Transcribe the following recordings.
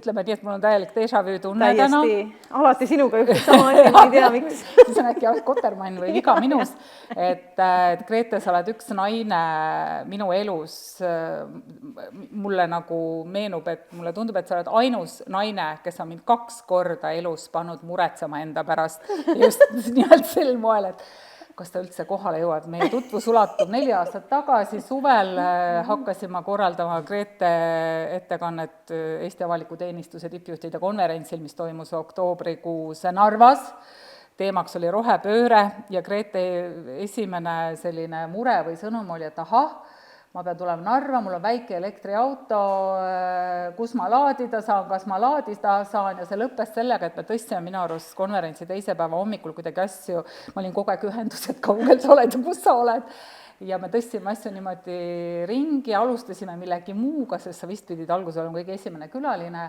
ütleme nii, et mul on täielik déjà vu tunne täna. Alati sinuga juhtub sama asi, ma ei tea, miks. Siis on äkki kotermann või viga minus, et Grete, sa oled üks naine minu elus, mulle nagu meenub, et mulle tundub, et sa oled ainus naine, kes on mind 2 korda elus pannud muretsema enda pärast just nimelt sel moel, et kas ta üldse kohale jõuab. Meie tutvus ulatub 4 aastat tagasi, suvel hakkasin ma korraldama Grete ettekannet Eesti avaliku teenistuse tippjuhtide konverentsil, mis toimus oktoobrikuus Narvas. Teemaks oli rohepööre ja Grete esimene selline mure või sõnum oli, et ma pean tulema Narva, mul on väike elektriauto, kus ma laadida saan, kas ma laadida saan ja see lõppes sellega, et me tõstsime minu arust konverentsi 2. päeva hommikul kuidagi asju, ma olin kogu aeg ühendus, et kaugel sa oled ja kus sa oled ja me tõstsime asju niimoodi ringi, alustasime millegi muuga, sest sa vist pidid alguses olema kõige esimene külaline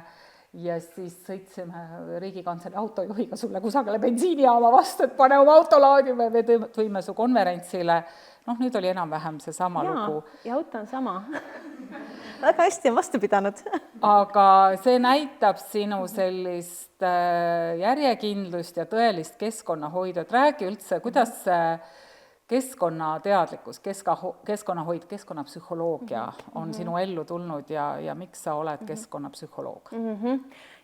ja siis sõitsime Riigikantselei autojuhiga sulle kusagile bensiinijaama vastu, et pane oma auto laadime, me tõime su konverentsile. Nüüd oli enam-vähem see sama lugu. Ja auto on sama. Väga hästi on vastu pidanud. Aga see näitab sinu sellist järjekindlust ja tõelist keskkonnahoidu. Et räägi üldse, kuidas keskkonnateadlikkus, keskkonnahoid, keskkonnapsühholoogia on sinu ellu tulnud ja miks sa oled keskkonnapsühholoog?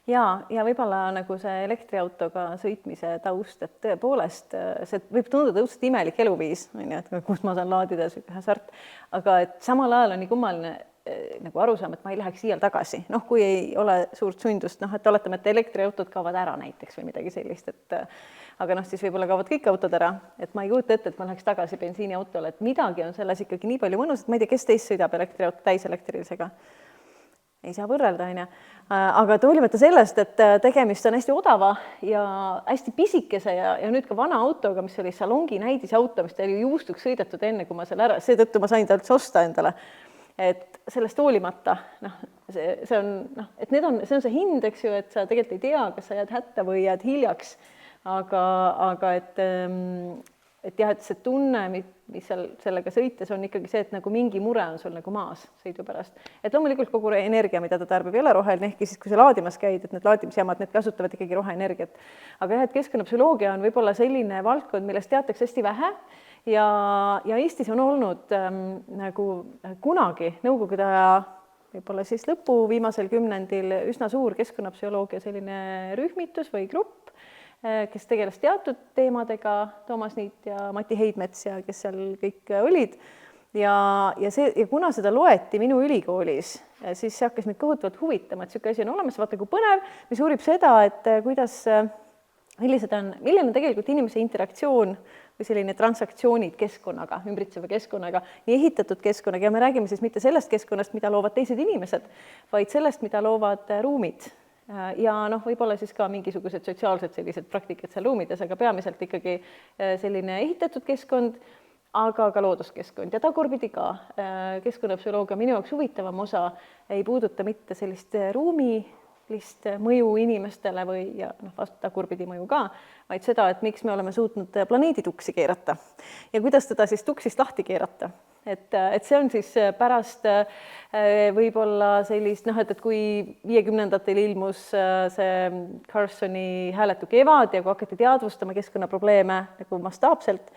Ja võib-olla nagu see elektriautoga sõitmise taust, et tõepoolest see võib tunduda õudselt imelik eluviis, et kus ma saan laadida hasart, aga et samal ajal on nii kummaline nagu arusaam, et ma ei läheks iial tagasi. Kui ei ole suurt sundust, et oletame, et elektriautod kaovad ära näiteks või midagi sellist, aga siis võib-olla kaovad kõik autod ära, et ma ei kujuta ette, et ma läheks tagasi bensiiniautole, et midagi on selles ikkagi nii palju mõnus, et ma ei tea, kes teist sõidab elektriauto täiselektrilisega. Ei saa võrrelda, aga hoolimata sellest, et tegemist on hästi odava ja hästi pisikese ja nüüd ka vana autoga, mis oli salongi näidisauto, mis oli juustuks sõidetud enne, kui ma selle ära, seetõttu ma sain ta üldse osta endale. Et sellest hoolimata, see on see hind, eks ju, et sa tegelikult ei tea, kas sa jääd hätta või jääd hiljaks, aga et jah, et see tunne, mis sellega sõites on ikkagi see, et nagu mingi mure on sul nagu maas sõidu pärast. Et loomulikult kogu energia, mida ta tarbib, ei ole roheline, ehkki siis, kui sa laadimas käid, et need laadimisjamad, need kasutavad ikkagi roheenergiat. Aga jah, et keskkonnapsühholoogia on võib-olla selline valdkond, millest teatakse hästi vähe ja Eestis on olnud nagu kunagi nõukogude aja, võib-olla siis lõpu viimasel kümnendil üsna suur keskkonnapsühholoogia selline rühmitus või grupp, kes tegeles teatud teemadega, Toomas Niit ja Mati Heidmets ja kes seal kõik olid. Ja kuna seda loeti minu ülikoolis, siis see hakkas mind kohutavalt huvitama, et selline asi on olemas, vaata kui põnev, mis uurib seda, et milline on tegelikult inimese interaktsioon või selline transaktsioonid keskkonnaga, ümbritseva keskkonnaga, nii ehitatud keskkonnaga ja me räägime siis mitte sellest keskkonnast, mida loovad teised inimesed, vaid sellest, mida loovad ruumid. Ja võib-olla siis ka mingisugused sotsiaalsed sellised praktikad seal ruumides, aga peamiselt ikkagi selline ehitatud keskkond, aga ka looduskeskkond ja tagurpidi ka. Keskkonnapsühholoogia minu jaoks huvitavam osa ei puuduta mitte sellist ruumilist mõju inimestele või tagurpidi mõju ka, vaid seda, et miks me oleme suutnud planeedi tuksi keerata ja kuidas teda siis tuksist lahti keerata. Et see on siis pärast võib-olla sellist, et kui 50-ndatel ilmus see Carsoni hääletu kevad ja kui hakati teadvustama keskkonnaprobleeme nagu mastaapselt,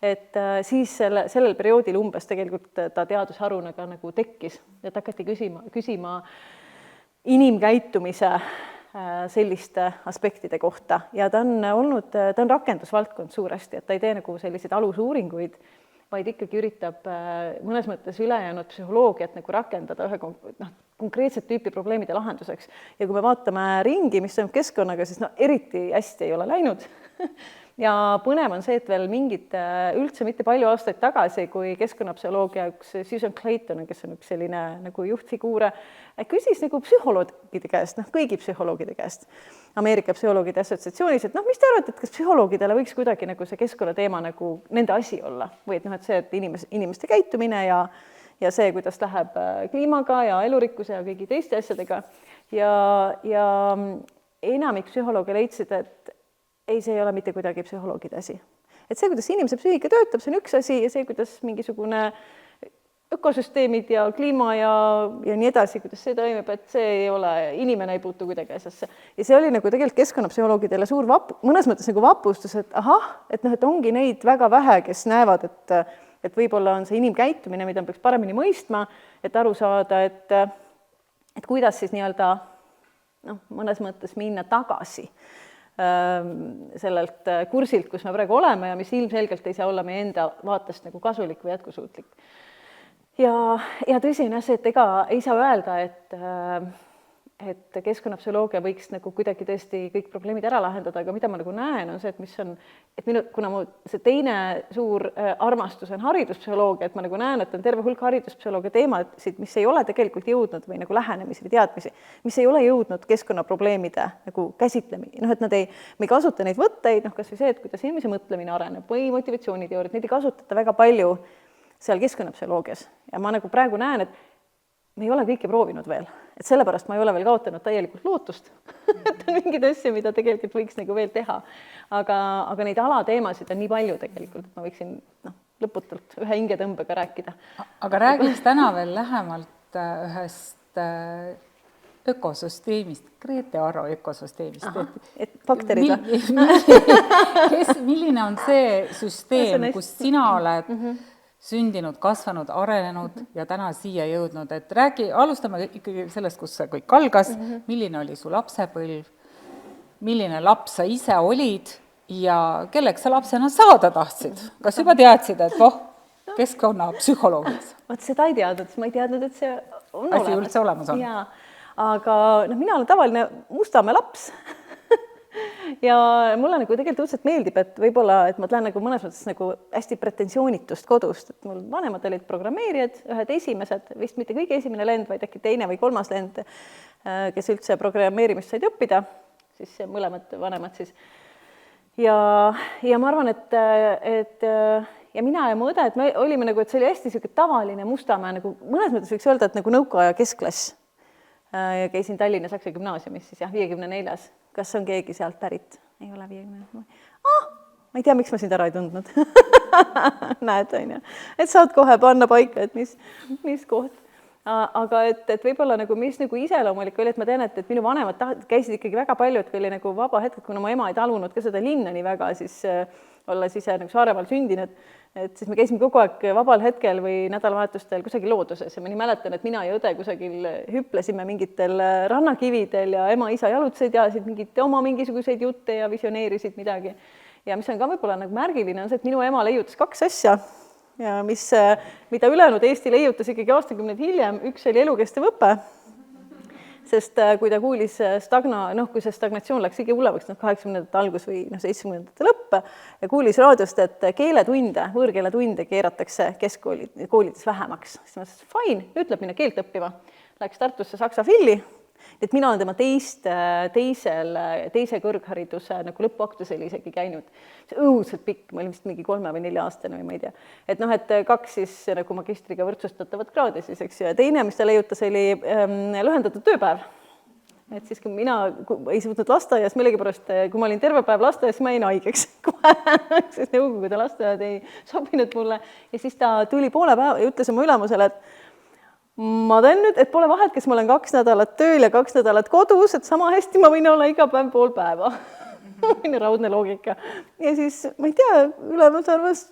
et siis sellel perioodil umbes tegelikult ta teadusharuna nagu tekkis, et hakati küsima inimkäitumise selliste aspektide kohta ja ta on rakendusvaldkond suuresti, et ta ei tee nagu selliseid alusuuringuid, vaid ikkagi üritab mõnes mõttes ülejäänud psühholoogiat nagu rakendada ühe konkreetset tüüpi probleemide lahenduseks. Ja kui me vaatame ringi, mis on keskkonnaga, siis eriti hästi ei ole läinud. Ja põnev on see, et veel mingid üldse mitte palju aastaid tagasi, kui keskkonnapsühholoogia üks Susan Clayton, kes on üks selline nagu juhtfiguure, küsis nagu psühholoogide käest, kõigi psühholoogide käest, Ameerika psühholoogide assotsiatsioonis, et mis te arvate, et kas psühholoogidele võiks kuidagi nagu see keskkonnateema nagu nende asi olla? Või et see, et inimeste käitumine ja see, kuidas läheb kliimaga ja elurikkuse ja kõigi teiste asjadega. Ja enamik psühholooge leidsid, et ei, see ei ole mitte kuidagi psühholoogide asi. Et see, kuidas inimese psüühika töötab, see on üks asi ja see, kuidas mingisugune ökosüsteemid ja kliima ja nii edasi, kuidas see toimib, et see ei ole, inimene ei puutu kuidagi asjasse. Ja see oli nagu tegelikult keskkonnapsühholoogidele suur mõnes mõttes nagu vapustus, et ahah, et noh, et ongi neid väga vähe, kes näevad, et võib-olla on see inimkäitumine, mida peaks paremini mõistma, et aru saada, et kuidas siis nii-öelda mõnes mõttes minna tagasi sellelt kursilt, kus me praegu oleme ja mis ilmselgelt ei saa olla meie enda vaatest nagu kasulik või jätkusuutlik. Ja tõsi on jah see, et ega ei saa öelda, et keskkonnapsühholoogia võiks nagu kuidagi tõesti kõik probleemid ära lahendada, aga mida ma nagu näen, on see, et kuna mu see teine suur armastus on hariduspsühholoogia, et ma nagu näen, et on terve hulk hariduspsühholoogia teemasid, mis ei ole tegelikult jõudnud või nagu lähenemisi või teadmisi, mis ei ole jõudnud keskkonnaprobleemide nagu käsitlemine, et me ei kasuta neid võtteid, kas või see, et kuidas inimese mõtlemine areneb või motivatsiooniteooriad, neid ei kasutata väga palju seal keskkonnapsühholoogias ja ma nagu praegu näen, et me ei ole kõike proovinud veel, et sellepärast ma ei ole veel kaotanud täielikult lootust, et on mingeid asju, mida tegelikult võiks nagu veel teha. Aga neid alateemasid on nii palju tegelikult, et ma võiksin lõputult ühe hingetõmbega rääkida. Aga räägiks täna veel lähemalt ühest ökosüsteemist, Grete Aro ökosüsteemist. Et bakterid milline on see süsteem, kus sina oled sündinud, kasvanud, arenenud ja täna siia jõudnud, et alustame ikkagi sellest, kus see kõik algas, milline oli su lapsepõlv, milline laps sa ise olid ja kelleks sa lapsena saada tahtsid? Kas juba teadsid, et keskkonnapsühholoogiks? Vot seda ei teadnud, ma ei teadnud, et see on asi üldse olemas on. Jaa, aga mina olen tavaline Mustamäe laps ja mulle nagu tegelikult õudselt meeldib, et võib-olla, et ma tulen nagu mõnes mõttes nagu hästi pretensioonitust kodust, et mul vanemad olid programmeerijad, ühed esimesed, vist mitte kõige esimene lend, vaid äkki teine või kolmas lend, kes üldse programmeerimist said õppida, siis mõlemad vanemad siis. Ja ma arvan, et ja mina ja mu õde, et me olime nagu, et see oli hästi selline tavaline Mustamäe, nagu mõnes mõttes võiks öelda, et nagu nõukaaja keskklass. Ja käisin Tallinna Saksa gümnaasiumis siis 54. Kas on keegi sealt pärit? Ei ole 50. Ma ei tea, miks ma sind ära ei tundnud. Näed, on ju. Et saad kohe panna paika, et mis koht. Aga et võib-olla nagu, mis nagu iseloomulik oli, et ma tean, et minu vanemad käisid ikkagi väga palju, et oli nagu vaba hetk, kuna mu ema ei talunud ka seda linna nii väga, siis olles ise nagu Saaremaal sündinud, et siis me käisime kogu aeg vabal hetkel või nädalavahetustel kusagil looduses ja ma nii mäletan, et mina ja õde kusagil hüplesime mingitel rannakividel ja ema-isa jalutasid ja oma mingisuguseid jutte ja visioneerisid midagi. Ja mis on ka võib-olla nagu märgiline, on see, et minu ema leiutas 2 asja, ja mida ülejäänud Eesti leiutas ikkagi aastakümneid hiljem. Üks oli elukestev õpe, sest kui ta kuulis kui see stagnatsioon läks kõige hullemaks 80ndate algus või 70ndate lõpp ja kuulis raadiost, et keeletunde, võõrkeeletunde keeratakse keskkoolides vähemaks. Siis ma ütlesin, fine, nüüd läheb minna keelt õppima. Läks Tartusse Saksa Filli, et mina olen tema teise kõrghariduse nagu lõpuaktusel isegi käinud. See õudselt pikk, ma olin vist mingi 3 või 4 aastane või ma ei tea. Et 2 siis nagu magistriga võrdsustatavat kraadi siis, eks ju. Ja teine, mis ta leiutas, oli lühendatud tööpäev. Et siis, kui mina ei suutnud lasteaias millegipärast, kui ma olin terve päev lasteaias, ma jäin haigeks. Sest nõukogude lasteaiad ei sobinud mulle. Ja siis ta tuli poole päeva ja ütles oma ülemusele, et ma teen nüüd, et pole vahet, kes ma olen 2 nädalat tööl ja 2 nädalat kodus, et sama hästi ma võin olla iga päev pool päeva. Raudne loogika. Ja siis, ma ei tea, ülemus arvas,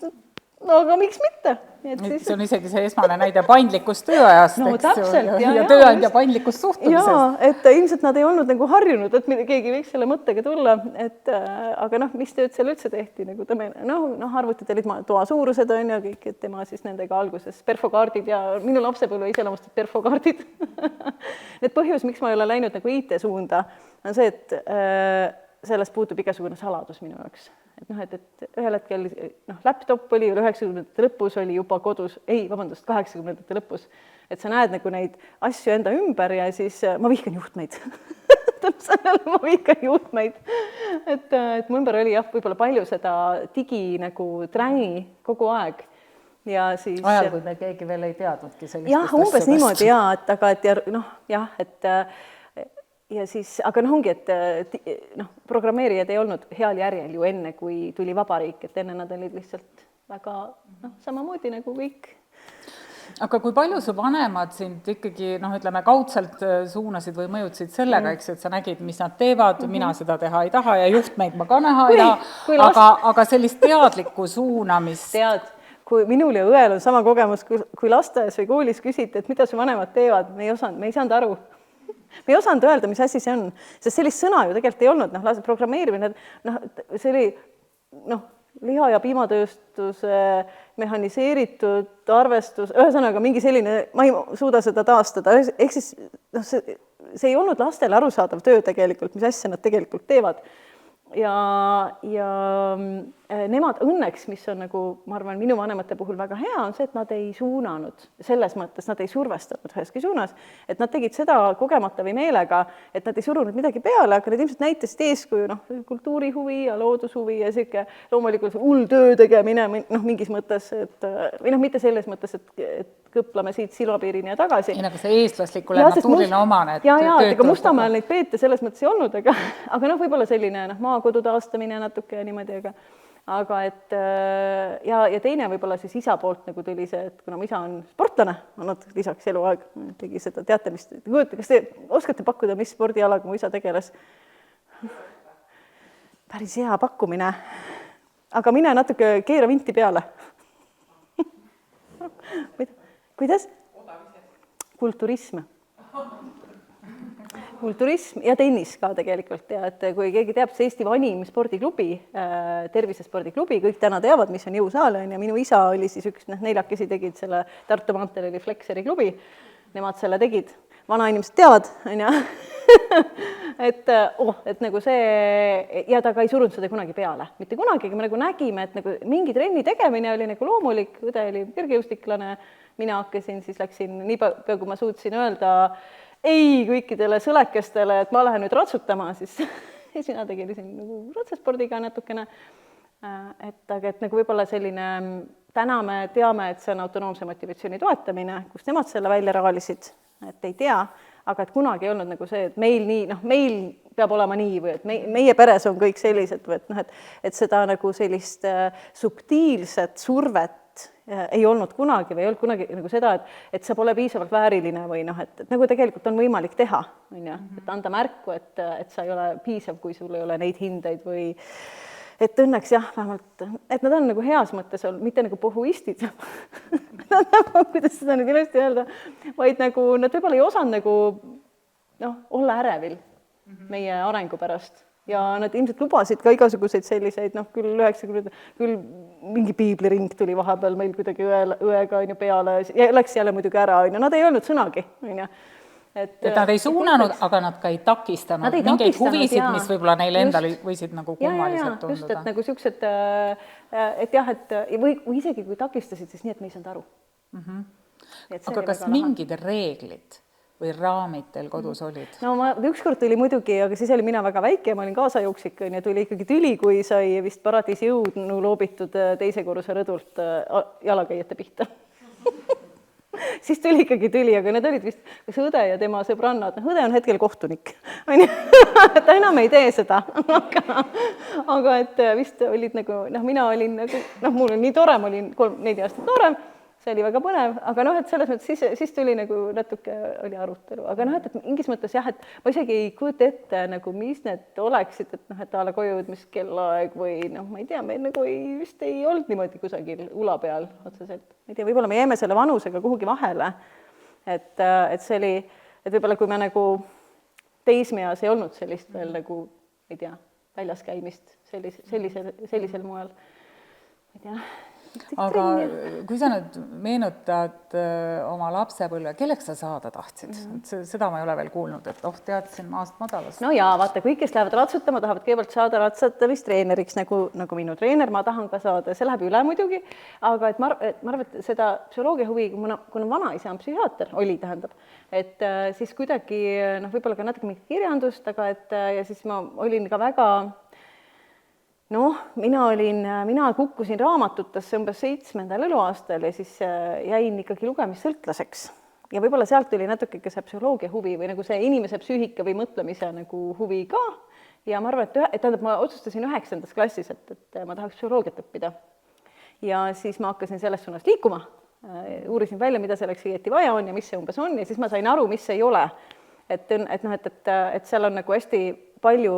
no aga miks mitte? See on isegi see esmane näide paindlikust tööajast, täpselt, ja tööandja paindlikust suhtumisest. Jaa, et ilmselt nad ei olnud nagu harjunud, et keegi võiks selle mõttega tulla, aga mis tööd seal üldse tehti, nagu arvutid olid toa suurused on ja kõik, et tema siis nendega alguses perfokaardid ja minu lapsepõlve iseloomustavad perfokaardid. Need põhjus, miks ma ei ole läinud nagu IT suunda, on see, et sellest puutub igasugune saladus minu jaoks. Et ühel hetkel laptop oli 90ndate lõpus, oli juba kodus, 80ndate lõpus, et sa näed nagu neid asju enda ümber ja siis ma vihkan juhtmeid. Ma vihkan juhtmeid. Et mu ümber oli võib-olla palju seda digi nagu trängi kogu aeg. Ja siis ajal, kui me keegi veel ei teadnudki sellist jah, umbes niimoodi ja siis, aga ongi, et programmeerijad ei olnud heal järjel ju enne, kui tuli vabariik, et enne nad olid lihtsalt väga samamoodi nagu kõik. aga kui palju su vanemad sind ikkagi, ütleme, kaudselt suunasid või mõjutasid sellega, eks, et sa nägid, mis nad teevad, mina seda teha ei taha ja juhtmeid ma ka näha ei taha, aga sellist teadlikku suunamist. Tead, kui minul ja õel on sama kogemus, kui lasteaias või koolis küsiti, et mida su vanemad teevad, me ei saanud aru. Me ei osanud öelda, mis asi see on, sest sellist sõna ju tegelikult ei olnud, programmeerimine, see oli, liha- ja piimatööstuse mehhaniseeritud arvestus, ühesõnaga mingi selline, ma ei suuda seda taastada, ehk siis see ei olnud lastele arusaadav töö tegelikult, mis asja nad tegelikult teevad. Ja nemad õnneks, mis on nagu, ma arvan, minu vanemate puhul väga hea, on see, et nad ei suunanud, selles mõttes nad ei survestanud üheski suunas, et nad tegid seda kogemata või meelega, et nad ei surunud midagi peale, aga nad ilmselt näitasid eeskuju, kultuurihuvi ja loodushuvi ja sihuke loomulikult hull töö tegemine, mingis mõttes, või mitte selles mõttes, et kõplame siit silmapiirini ja tagasi. Ei, nagu see eestlaslikule natuurline omane. Ega Mustamäel neid peete selles mõttes ei olnud, aga võib-olla selline maakodu taastamine natuke ja niimoodi, aga et ja teine võib-olla siis isa poolt nagu tuli see, et kuna mu isa on sportlane, nad lisaks eluaeg tegi seda, teate, kas te oskate pakkuda, mis spordialaga mu isa tegeles? Päris hea pakkumine, aga mine natuke keera vinti peale. Kuidas? Kulturism ja tennis ka tegelikult ja et kui keegi teab, see Eesti vanim spordiklubi, tervisespordiklubi, kõik täna teavad, mis on jõusaal ja minu isa oli siis üks, neljakesi tegid selle Tartu maanteel oli Flexeri klubi, nemad selle tegid, vanainimesed teavad, on ju, et nagu see, ja ta ka ei surunud seda kunagi peale, mitte kunagi, aga me nagu nägime, et nagu mingi trenni tegemine oli nagu loomulik, õde oli kergejõustiklane, mina hakkasin, siis läksin nii pea, kui ma suutsin öelda ei kõikidele sõlekestele, et ma lähen nüüd ratsutama, siis sina tegelesin nagu ratsaspordiga natukene, aga et nagu võib-olla selline, täna me teame, et see on autonoomse motivatsiooni toetamine, kus nemad selle välja raalisid, et ei tea, aga et kunagi ei olnud nagu see, et meil nii, meil peab olema nii või et meie peres on kõik sellised või et seda nagu sellist subtiilset survet ei olnud kunagi või ei olnud kunagi nagu seda, et sa pole piisavalt vääriline või et nagu tegelikult on võimalik teha, et anda märku, et sa ei ole piisav, kui sul ei ole neid hindeid või et õnneks jah, vähemalt, et nad on nagu heas mõttes olnud, mitte nagu pohhuistid, kuidas seda nüüd ilusti öelda, vaid nagu nad võib-olla ei osanud nagu olla ärevil meie arengu pärast. Ja nad ilmselt lubasid ka igasuguseid selliseid, küll 90, küll mingi piibliring tuli vahepeal meil kuidagi õega peale ja läks jälle muidugi ära, nad ei öelnud sõnagi. Et nad ei suunanud, aga nad ka ei takistanud mingeid huvisid, mis võib-olla neile endal võisid nagu kummaliselt tunduda. Just, et nagu siuksed, et jah, või isegi kui takistasid, siis nii, et me ei saanud aru. Aga kas mingid reeglid või raamid teil kodus olid? No ükskord tuli muidugi, aga siis oli mina väga väike ja ma olin kaasajooksik ja tuli ikkagi tüli, kui sai vist paradiisi jõudnu loobitud teise korruse rõdult jalakäijate pihta. Siis tuli ikkagi tüli, aga need olid vist kas õde ja tema sõbrannad. Õde on hetkel kohtunik. Ta enam ei tee seda. Aga et vist olid nagu, mina olin nagu, mul on nii tore, ma olin 3-4 aastat noorem, see oli väga põnev, aga et selles mõttes siis tuli nagu natuke oli arutelu, aga et mingis mõttes jah, et ma isegi ei kujuta ette nagu, mis need oleksid, et taale koju jõudmis kellaaeg või ma ei tea, meil nagu vist ei olnud niimoodi kusagil ula peal otseselt. Ma ei tea, võib-olla me jäime selle vanusega kuhugi vahele, et see oli, et võib-olla kui me nagu teismeas ei olnud sellist veel nagu, ei tea, väljas käimist sellisel moel, ma ei tea. Aga kui sa nüüd meenutad oma lapsepõlve, kelleks sa saada tahtsid? Seda ma ei ole veel kuulnud, et teadsin maast madalast. No jaa, vaata, kõik, kes lähevad ratsutama, tahavad kõigepealt saada ratsatamistreeneriks, nagu minu treener, ma tahan ka saada, see läheb üle muidugi, aga et ma arvan, et seda psühholoogia huvi, kuna vanaisa on psühhiaater, tähendab, et siis kuidagi, võib-olla ka natuke mingit kirjandust, aga ja siis ma olin ka väga mina kukkusin raamatutesse umbes 7. eluaastal ja siis jäin ikkagi lugemissõltlaseks. Ja võib-olla sealt tuli natuke ka see psühholoogia huvi või nagu see inimese psüühika või mõtlemise nagu huvi ka. Ja ma arvan, et ma otsustasin 9. klassis, et ma tahaks psühholoogiat õppida. Ja siis ma hakkasin selles suunas liikuma Uurisin välja, mida selleks õieti vaja on ja mis see umbes on ja siis ma sain aru, mis see ei ole. Et seal on nagu hästi palju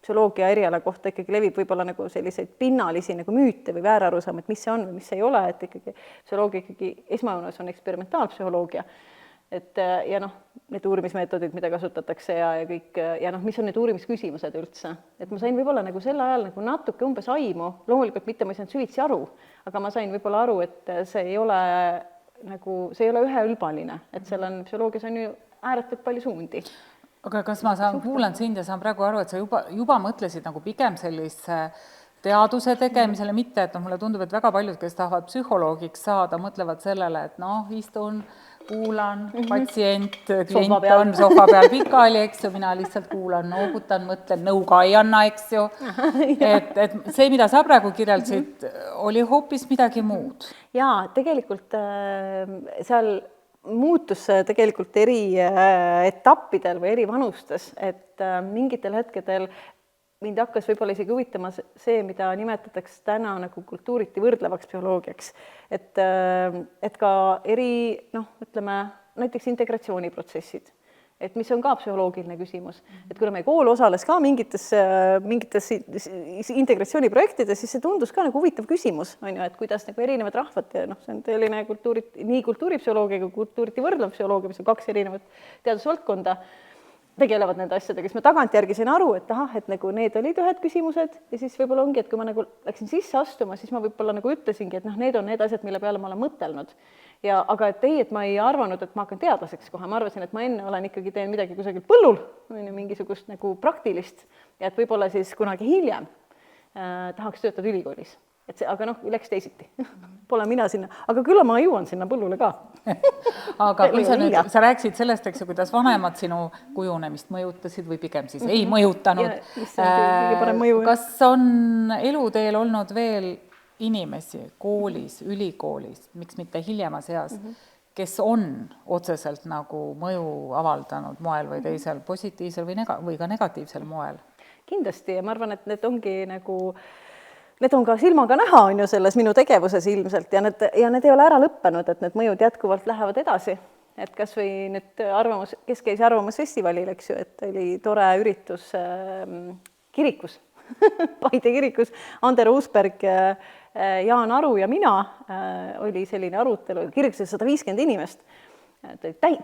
psühholoogia eriala kohta ikkagi levib võib-olla nagu selliseid pinnalisi nagu müüte või väärarusaam, et mis see on või mis see ei ole, et ikkagi psühholoogia ikkagi esmajoones on eksperimentaalpsühholoogia. Et ja noh, need uurimismeetodid, mida kasutatakse ja kõik, ja noh, mis on need uurimisküsimused üldse. Et ma sain võib-olla nagu sel ajal nagu natuke umbes aimu, loomulikult mitte ma ei saanud süvitsi aru, aga ma sain võib-olla aru, et see ei ole üheülbaline, et seal on, psühholoogias on ju ääretult palju suundi. Aga kas ma kuulan sind ja saan praegu aru, et sa juba mõtlesid nagu pigem sellise teaduse tegemisele, mitte, et mulle tundub, et väga paljud, kes tahavad psühholoogiks saada, mõtlevad sellele, et istun, kuulan, patsient, klient on sohva peal pikali, eks ju, mina lihtsalt kuulan, noogutan, mõtlen, nõu ka ei anna, eks ju. Et see, mida sa praegu kirjeldasid, oli hoopis midagi muud. Jaa, tegelikult seal muutus tegelikult eri etappidel või eri vanustes, et mingitel hetkedel mind hakkas võib-olla isegi huvitama see, mida nimetatakse täna nagu kultuuriti võrdlevaks psühholoogiaks. Et ka ütleme, näiteks integratsiooniprotsessid, et mis on ka psühholoogiline küsimus. Et kuna meie kool osales ka mingites integratsiooniprojektides, siis see tundus ka nagu huvitav küsimus, on ju, et kuidas nagu erinevad rahvad, ja see on tõeline nii kultuuripsühholoogia kui kultuuriti võrdlev psühholoogia, mis on 2 erinevat teadusvaldkonda, tegelevad nende asjadega, siis ma tagantjärgi sain aru, et et nagu need olid ühed küsimused ja siis võib-olla ongi, et kui ma nagu läksin sisse astuma, siis ma võib-olla nagu ütlesingi, et need on need asjad, mille peale ma olen mõtelnud. Aga et ma ei arvanud, et ma hakkan teadlaseks kohe, ma arvasin, et ma enne olen ikkagi teen midagi kusagil põllul, mingisugust nagu praktilist ja et võib-olla siis kunagi hiljem tahaks töötada ülikoolis. Aga läks teisiti. Pole mina sinna, aga küll ma jõuan sinna põllule ka. Aga kui sa rääkisid sellest, eks ju, kuidas vanemad sinu kujunemist mõjutasid või pigem siis ei mõjutanud. Kas on eluteel olnud veel inimesi koolis, ülikoolis, miks mitte hiljemas eas, kes on otseselt nagu mõju avaldanud moel või teisel positiivsel või ka negatiivsel moel? Kindlasti ja ma arvan, et need on ka silmaga näha, on ju, selles minu tegevuses ilmselt ja need ei ole ära lõppenud, et need mõjud jätkuvalt lähevad edasi. Et kas või nüüd kes käis arvamusfestivalil, eks ju, et oli tore üritus kirikus, Paide kirikus, Ander Uusberg, Jaan Aru ja mina oli selline arutelu, kirikus 150 inimest,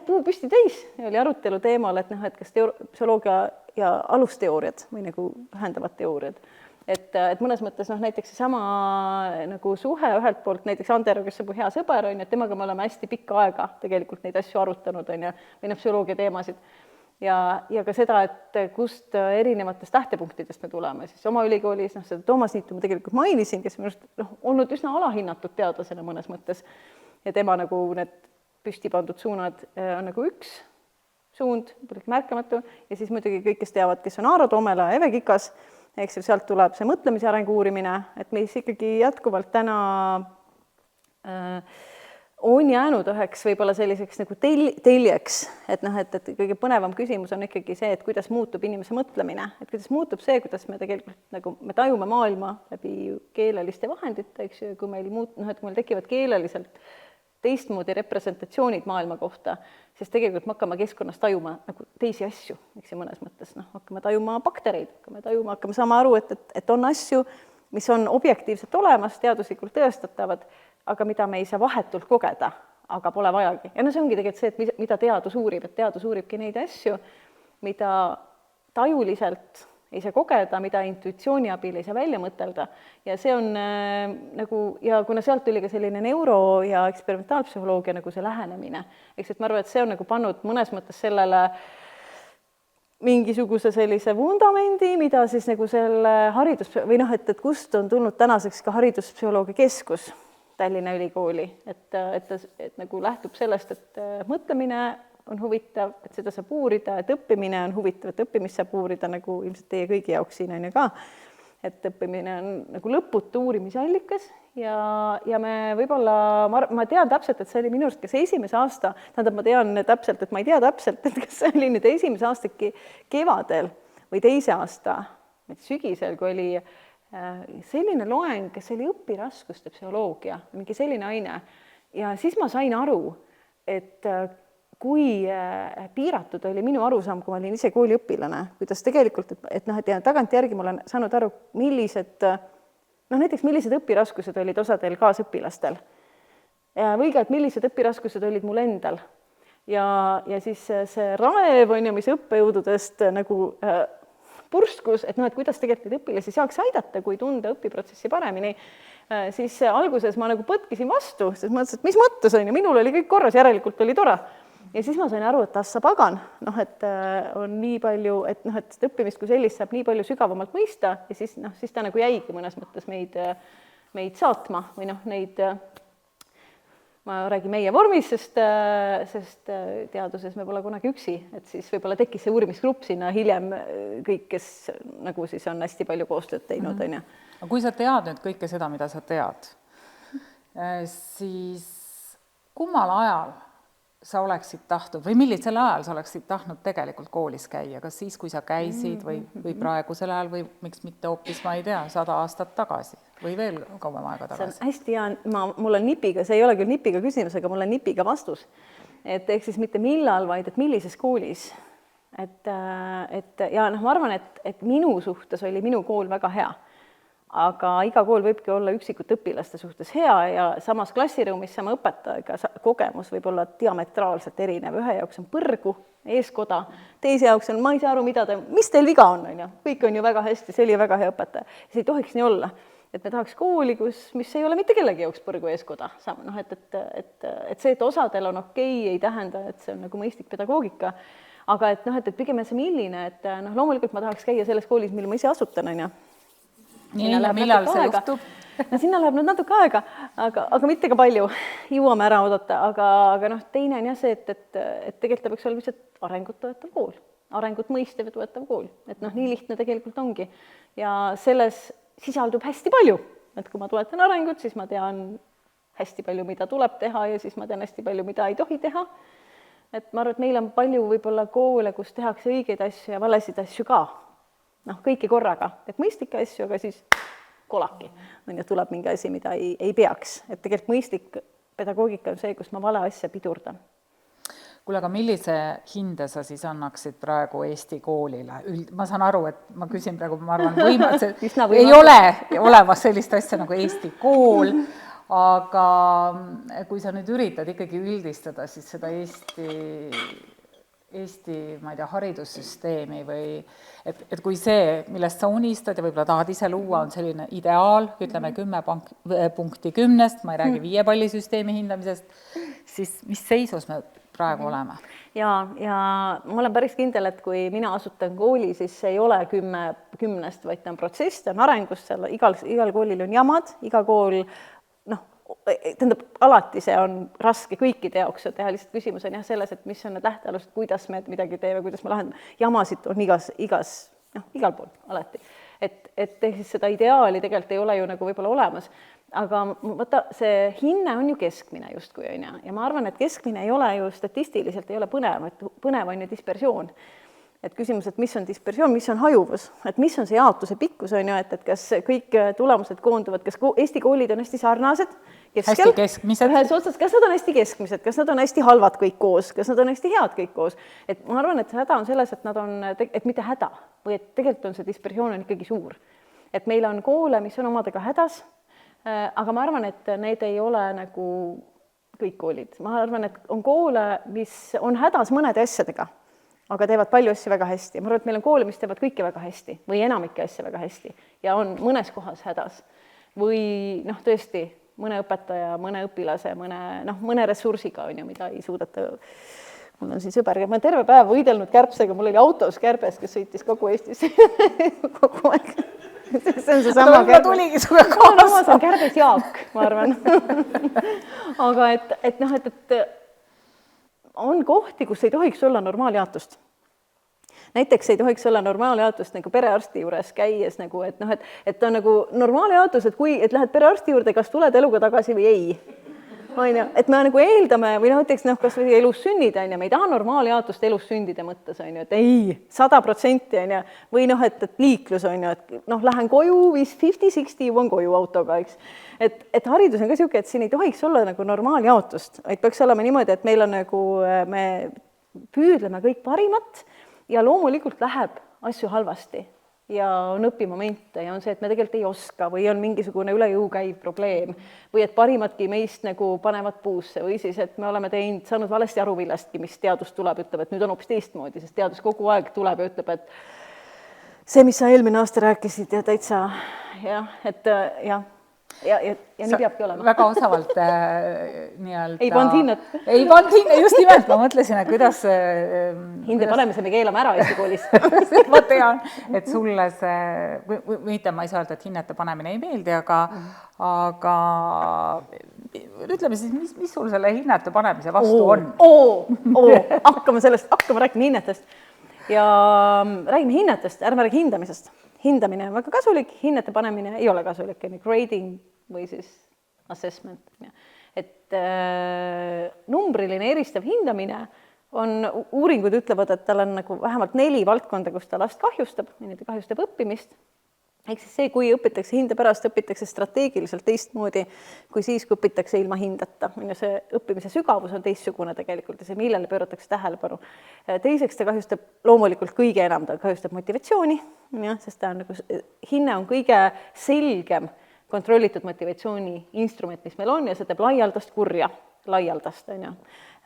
puu püsti täis ja oli arutelu teemal, et kas psühholoogia ja alusteooriad või nagu ühendavad teooriad. Et mõnes mõttes näiteks seesama nagu suhe ühelt poolt näiteks Anderu, kes on mu hea sõber, on ju, et temaga me oleme hästi pikka aega tegelikult neid asju arutanud, on ju, või psühholoogia teemasid. Ja ka seda, et kust erinevatest tähtepunktidest me tuleme, siis oma ülikoolis, seda Toomas Niitu ma tegelikult mainisin, kes minust olnud üsna alahinnatud teadlasena mõnes mõttes. Ja tema nagu need püsti pandud suunad on nagu üks suund, märkamatu, ja siis muidugi kõik, kes teavad, kes on Aaro Toomela ja Eve Kikas, eks sealt tuleb see mõtlemise arengu uurimine, et mis ikkagi jätkuvalt täna on jäänud üheks võib-olla selliseks nagu teljeks, et kõige põnevam küsimus on ikkagi see, et kuidas muutub inimese mõtlemine, et kuidas muutub see, kuidas me tegelikult nagu me tajume maailma läbi keeleliste vahendite, eks ju, kui meil tekivad keeleliselt teistmoodi representatsioonid maailma kohta, siis tegelikult me hakkame keskkonnas tajuma nagu teisi asju, eks ju, mõnes mõttes, hakkame tajuma baktereid, hakkame saama aru, et on asju, mis on objektiivselt olemas, teaduslikult tõestatavad, aga mida me ei saa vahetult kogeda, aga pole vajagi. Ja see ongi tegelikult see, et mida teadus uurib, et teadus uuribki neid asju, mida tajuliselt ei saa kogeda, mida intuitsiooni abil ei saa välja mõtelda. Ja see on nagu, ja kuna sealt tuli ka selline neuro- ja eksperimentaalpsühholoogia nagu see lähenemine, eks et ma arvan, et see on nagu pannud mõnes mõttes sellele mingisuguse sellise vundamendi, mida siis nagu selle haridus- või et kust on tulnud tänaseks ka hariduspsühholoogia keskus Tallinna Ülikooli, et nagu lähtub sellest, et mõtlemine on huvitav, et seda saab uurida, et õppimine on huvitav, et õppimist saab uurida nagu ilmselt teie kõigi jaoks siin on ju ka, et õppimine on nagu lõputu uurimisallikas ja me võib-olla, ma tean täpselt, et see oli minu arust kas esimese aasta, ma tean täpselt, et ma ei tea täpselt, et kas see oli nüüd esimese aasta kevadel või teise aasta sügisel, kui oli selline loeng, kes oli õpiraskuste psühholoogia, mingi selline aine. ja siis ma sain aru, et kui piiratud oli minu arusaam, kui ma olin ise kooliõpilane, kuidas tegelikult, et tagantjärgi ma olen saanud aru, näiteks millised õpiraskused olid osadel kaasõpilastel või ka, et millised õpiraskused olid mul endal. Ja siis see raev on ju, mis õppejõududest nagu purskus, et kuidas tegelikult neid õpilasi saaks aidata, kui tunda õpiprotsessi paremini, siis alguses ma nagu põtkisin vastu, sest mõtlesin, et mis mõttes on ju, minul oli kõik korras, järelikult oli tore. Ja siis ma sain aru, et sa pagan, et on nii palju, et õppimist kui sellist saab nii palju sügavamalt mõista ja siis ta nagu jäigi mõnes mõttes meid saatma või neid, ma räägin meie vormis, sest teaduses me pole kunagi üksi, et siis võib-olla tekkis see uurimisgrupp sinna hiljem kõik, kes nagu siis on hästi palju koostööd teinud, on ju. Aga kui sa tead nüüd kõike seda, mida sa tead, siis kummal ajal sa oleksid tahtnud või millisel ajal sa oleksid tahtnud tegelikult koolis käia, kas siis, kui sa käisid või praegusel ajal või miks mitte hoopis, ma ei tea, 100 aastat tagasi või veel kauem aega tagasi? See on hästi hea, mul on nipiga, see ei ole küll nipiga küsimus, aga mul on nipiga vastus. Et ehk siis mitte millal, vaid et millises koolis. Ja ma arvan, et minu suhtes oli minu kool väga hea. Aga iga kool võibki olla üksikut õpilaste suhtes hea ja samas klassiruumis sama õpetajaga kogemus võib olla diametraalselt erinev. Ühe jaoks on põrgu, eeskoda, teise jaoks on, ma ei saa aru, mis teil viga on, ju? Kõik on ju väga hästi, see oli väga hea õpetaja. See ei tohiks nii olla, et me tahaks kooli, mis ei ole mitte kellegi jaoks põrgu eeskoda. Et see, et osadel on okei, ei tähenda, et see on nagu mõistlik pedagoogika. Aga et pigem see milline, et loomulikult ma tahaks käia selles koolis, mille ma ise asutan, on ju. Millal see juhtub? Sinna läheb nüüd natuke aega, aga mitte ka palju. Jõuame ära oodata, aga teine on jah see, et tegelikult ta peaks olla lihtsalt arengut toetav kool. Arengut mõistev ja toetav kool. Et nii lihtne tegelikult ongi. Ja selles sisaldub hästi palju. Et kui ma toetan arengut, siis ma tean hästi palju, mida tuleb teha ja siis ma tean hästi palju, mida ei tohi teha. Et ma arvan, et meil on palju võib-olla koole, kus tehakse õigeid asju ja valesid asju ka. Kõiki korraga, et mõistlikke asju, aga siis kolaki. Tuleb mingi asi, mida ei peaks. Et tegelikult mõistlik pedagoogika on see, kus ma vale asja pidurdan. Kuule, aga millise hinde sa siis annaksid praegu Eesti koolile? Ma saan aru, et ma küsin praegu, ma arvan, ei ole olemas sellist asja nagu Eesti kool, aga kui sa nüüd üritad ikkagi üldistada siis seda Eesti, ma ei tea, haridussüsteemi või et kui see, millest sa unistad ja võib-olla tahad ise luua, on selline ideaal, ütleme 10 punkti 10, ma ei räägi 5 pallisüsteemi hindamisest, siis mis seisus me praegu oleme? Ja ma olen päris kindel, et kui mina asutan kooli, siis ei ole 10, vaid ta on protsess, ta on arengus, igal koolil on jamad, iga kool tähendab, alati see on raske kõikide jaoks teha, lihtsalt küsimus on jah selles, et mis on need lähtealused, kuidas me midagi teeme, kuidas me lahendame. Jamasid on igal pool alati. Et siis seda ideaali tegelikult ei ole ju nagu võib-olla olemas, aga võta, see hinne on ju keskmine justkui on ja ma arvan, et keskmine ei ole ju statistiliselt, ei ole põnev on ju dispersioon. Et küsimus, et mis on dispersioon, mis on hajuvus, et mis on see jaotuse pikkus on ju, et kas kõik tulemused koonduvad, kas Eesti koolid on hästi sarnased, hästi keskmised, ühes otsas, kas nad on hästi keskmised, kas nad on hästi halvad kõik koos, kas nad on hästi head kõik koos, et ma arvan, et see häda on selles, et nad on, et mitte häda või et tegelikult on see dispersioon on ikkagi suur, et meil on koole, mis on omadega hädas, aga ma arvan, et need ei ole nagu kõik koolid, ma arvan, et on koole, mis on hädas mõnede asjadega, aga teevad palju asju väga hästi. Ma arvan, et meil on koole, mis teevad kõike väga hästi või enamikke asju väga hästi ja on mõnes kohas hädas. Või tõesti mõne õpetaja, mõne õpilase, mõne ressursiga on ju, mida ei suudeta. Mul on siin sõber, ma terve päev võidelnud kärbsega, mul oli autos kärbes, kes sõitis kogu Eestis kogu aeg. See on see sama kärbes. Tuligi sulle kaasa. See on kärbes Jaak, ma arvan. Aga et on kohti, kus ei tohiks olla normaaljaotust. Näiteks ei tohiks olla normaaljaotust nagu perearsti juures käies, nagu, et on nagu normaaljaotus, et lähed perearsti juurde, kas tuled eluga tagasi või ei. on ju, et me nagu eeldame või näiteks kas või elussünnid on ju, me ei taha normaaljaotust elussündide mõttes on ju, et ei, 100% on ju, või et liiklus on ju, et lähen koju, 50-60 jõuan koju autoga, eks. Et haridus on ka niisugune, et siin ei tohiks olla nagu normaaljaotust, vaid peaks olema niimoodi, et meil on nagu, me püüdleme kõik parimat ja loomulikult läheb asju halvasti ja on õpimomente ja on see, et me tegelikult ei oska või on mingisugune üle jõu käiv probleem või et parimadki meist nagu panevad puusse või siis, et me oleme saanud valesti aru millestki, mis teadus tuleb, ütleb, et nüüd on hoopis teistmoodi, sest teadus kogu aeg tuleb ja ütleb, et see, mis sa eelmine aasta rääkisid ja täitsa jah, et jah. Ja nii peabki olema. Väga osavalt nii-öelda... Ei pannud hinnet. Ei pannud hinnet, just nimelt, ma mõtlesin, et kuidas... Hinde panemise me keelame ära Eesti koolis. Ma tean, et sulle see... Mitte ma ei saa öelda, et hinnete panemine ei meeldi, aga ütleme siis, mis sul selle hinnete panemise vastu on? Hakkame rääkima hinnetest. Ja räägime hinnetest, ärme räägi hindamisest. Hindamine on väga kasulik, hinnete panemine ei ole kasulik, grading või siis assessment. Et numbriline eristav hindamine on, uuringud ütlevad, et tal on nagu vähemalt 4 valdkonda, kus ta last kahjustab, ta kahjustab õppimist. Ehk siis see, kui õpitakse hinde pärast, õpitakse strateegiliselt teistmoodi kui siis, kui õpitakse ilma hindeta. See õppimise sügavus on teistsugune tegelikult ja see, millele pööratakse tähelepanu. Teiseks ta kahjustab loomulikult kõige enam, ta kahjustab motivatsiooni, sest ta on nagu, hinne on kõige selgem kontrollitud motivatsiooni instrument, mis meil on ja see teeb laialdast kurja, laialdast, on ju.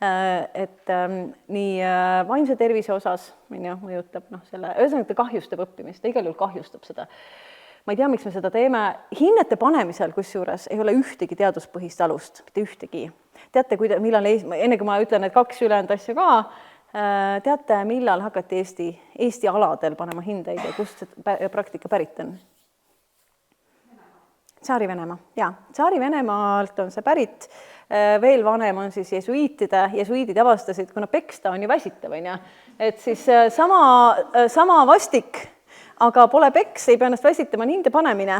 Et nii vaimse tervise osas mõjutab selle, ühesõnaga ta kahjustab õppimist, ta igal juhul kahjustab seda. Ma ei tea, miks me seda teeme. Hinnete panemisel, kusjuures, ei ole ühtegi teaduspõhist alust, mitte ühtegi. Teate, millal, enne kui ma ütlen, et 2 ülejäänud asja ka, teate, millal hakati Eesti aladel panema hindeid ja kust see praktika pärit on? Tsaari-Venemaa, jaa. Tsaari-Venemaalt on see pärit, veel vanem on siis jesuiidid avastasid, kuna peksta on ju väsitav, et siis sama vastik, aga pole peks, ei pea ennast väsitama, on hinde panemine.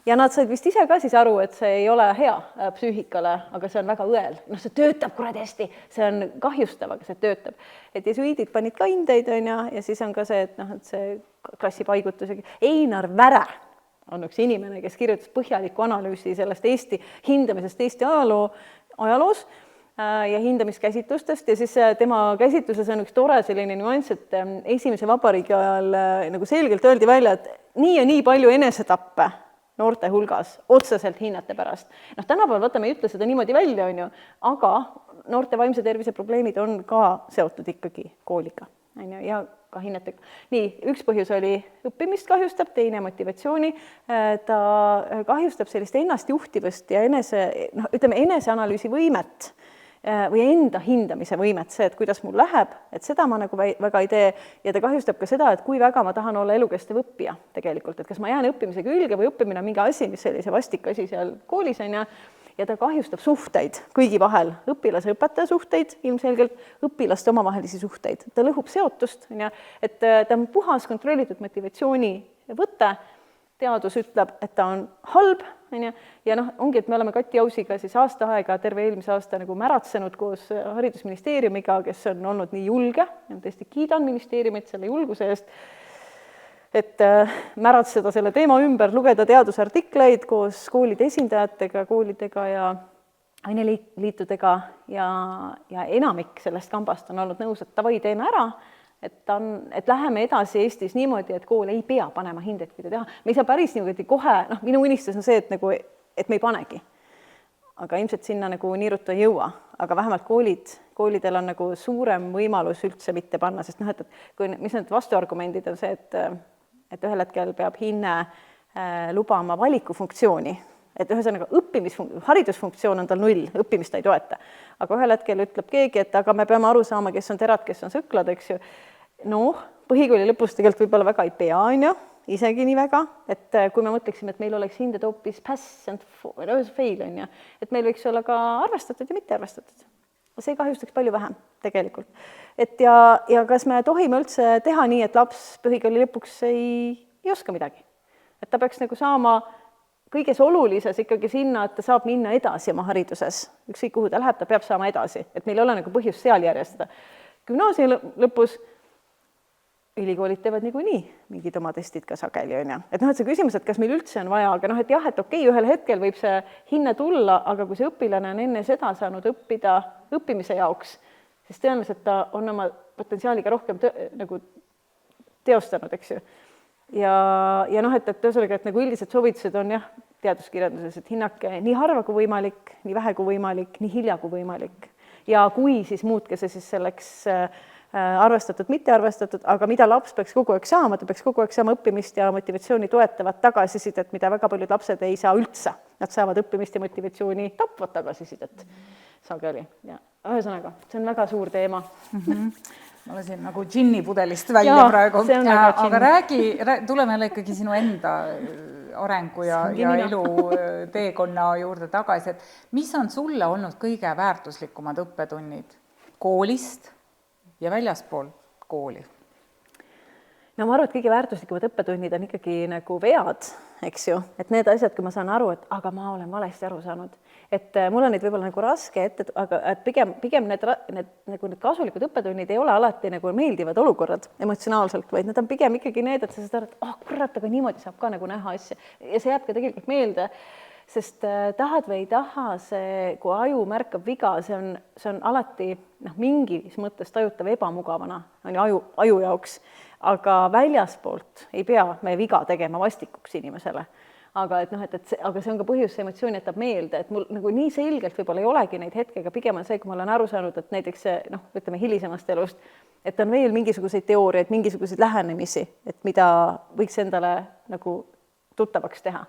Ja nad said vist ise ka siis aru, et see ei ole hea psüühikale, aga see on väga õel. See töötab kuradi hästi, see on kahjustav, aga see töötab. Et jesuiidid panid ka hindeid, ja siis on ka see, et see klassipaigutus. Einar Väre on üks inimene, kes kirjutas põhjaliku analüüsi sellest Eesti hindamisest Eesti ajaloos ja hindamiskäsitlustest ja siis tema käsitluses on üks tore selline nüanss, et esimese vabariigi ajal nagu selgelt öeldi välja, et nii ja nii palju enesetappe noorte hulgas otseselt hinnete pärast. Tänapäeval võtame ei ütle seda niimoodi välja, aga noorte vaimse tervise probleemid on ka seotud ikkagi kooliga ja ka hinnetega. Nii, üks põhjus oli õppimist kahjustab, teine motivatsiooni. Ta kahjustab sellist ennast juhtivust ja eneseanalüüsi võimet või enda hindamise võimet, see, et kuidas mul läheb, et seda ma nagu väga ei tee ja ta kahjustab ka seda, et kui väga ma tahan olla elukestev õppija tegelikult, et kas ma jään õppimise külge või õppimine on mingi asi, mis oli see vastik asi seal koolis ja ta kahjustab suhteid kõigi vahel, õpilase-õpetaja suhteid, ilmselgelt õpilaste omavahelisi suhteid. Ta lõhub seotust, et ta on puhas kontrollitud motivatsiooni võte, teadus ütleb, et ta on halb, ja ongi, et me oleme Kati Ausiga siis aasta aega, terve eelmise aasta nagu märatsenud koos haridusministeeriumiga, kes on olnud nii julge, ja tõesti kiidan ministeeriumit selle julguse eest, et märatseda selle teema ümber, lugeda teadusartikleid koos koolide esindajatega, koolidega ja aineliitudega ja enamik sellest kambast on olnud nõus, et tavai teeme ära, et läheme edasi Eestis niimoodi, et kool ei pea panema hindeid, kui ta teha. Me ei saa päris niimoodi kohe, minu unistus on see, et me ei panegi. Aga ilmselt sinna nagu nii ruttu ei jõua, aga vähemalt koolidel on nagu suurem võimalus üldse mitte panna, sest mis need vastuargumendid on see, et ühel hetkel peab hinne lubama valikufunktsiooni, et ühesõnaga haridusfunktsioon on tal 0, õppimist ta ei toeta. Aga ühel hetkel ütleb keegi, et aga me peame aru saama, kes on terad, kes on sõklad, eks ju. Põhikooli lõpus tegelikult võib-olla väga ei pea, isegi nii väga, et kui me mõtleksime, et meil oleks hinded hoopis pass and fail, et meil võiks olla ka arvestatud ja mitte arvestatud. See kahjustaks palju vähem tegelikult. Ja kas me tohime üldse teha nii, et laps põhikooli lõpuks ei oska midagi? Et ta peaks nagu saama kõiges olulises ikkagi sinna, et ta saab minna edasi oma hariduses. Ükskõik kuhu ta läheb, ta peab saama edasi, et meil ei ole nagu põhjust seal järjestada. Gümnaasiumi lõpus ülikoolid teevad niikuinii mingid oma testid ka sageli, on ju. Et noh, et see küsimus, et kas meil üldse on vaja, aga noh, et jah, et okei, ühel hetkel võib see hinne tulla, aga kui see õpilane on enne seda saanud õppida õppimise jaoks, siis tõenäoliselt ta on oma potentsiaaliga rohkem nagu teostanud, eks ju. Ja noh, et ühesõnaga, et nagu üldised soovitused on jah, teaduskirjanduses, et hinnake nii harva kui võimalik, nii vähe kui võimalik, nii hilja kui võimalik. Ja kui siis muutke see siis selleks arvestatud, mitte arvestatud, aga mida laps peaks kogu aeg saama, ta peaks kogu aeg saama õppimist ja motivatsiooni toetavat tagasisidet, mida väga paljud lapsed ei saa üldse. Nad saavad õppimist ja motivatsiooni tapvat tagasisidet sageli. Ja ühesõnaga, see on väga suur teema. Ma lasin nagu džinni pudelist välja praegu, aga tuleme jälle ikkagi sinu enda arengu ja elu teekonna juurde tagasi, et mis on sulle olnud kõige väärtuslikumad õppetunnid koolist ja väljaspool kooli? No ma arvan, et kõige väärtuslikumad õppetunnid on ikkagi nagu vead, eks ju, et need asjad, kui ma saan aru, et aga ma olen valesti aru saanud, et mul on neid võib-olla nagu raske ette, aga et pigem need kasulikud õppetunnid ei ole alati nagu meeldivad olukorrad emotsionaalselt, vaid need on pigem ikkagi need, et sa saad aru, et kurat, aga niimoodi saab ka nagu näha asja ja see jääb ka tegelikult meelde, sest tahad või ei taha, kui aju märkab viga, see on alati mingis mõttes tajutav ebamugavana on aju jaoks, aga väljaspoolt ei pea me viga tegema vastikuks inimesele. Aga see on ka põhjus, see emotsioon jätab meelde, et mul nagu nii selgelt võib-olla ei olegi neid hetkega, pigem on see, kui ma olen aru saanud, et näiteks ütleme hilisemast elust, et on veel mingisuguseid teooriaid, mingisuguseid lähenemisi, et mida võiks endale nagu tuttavaks teha.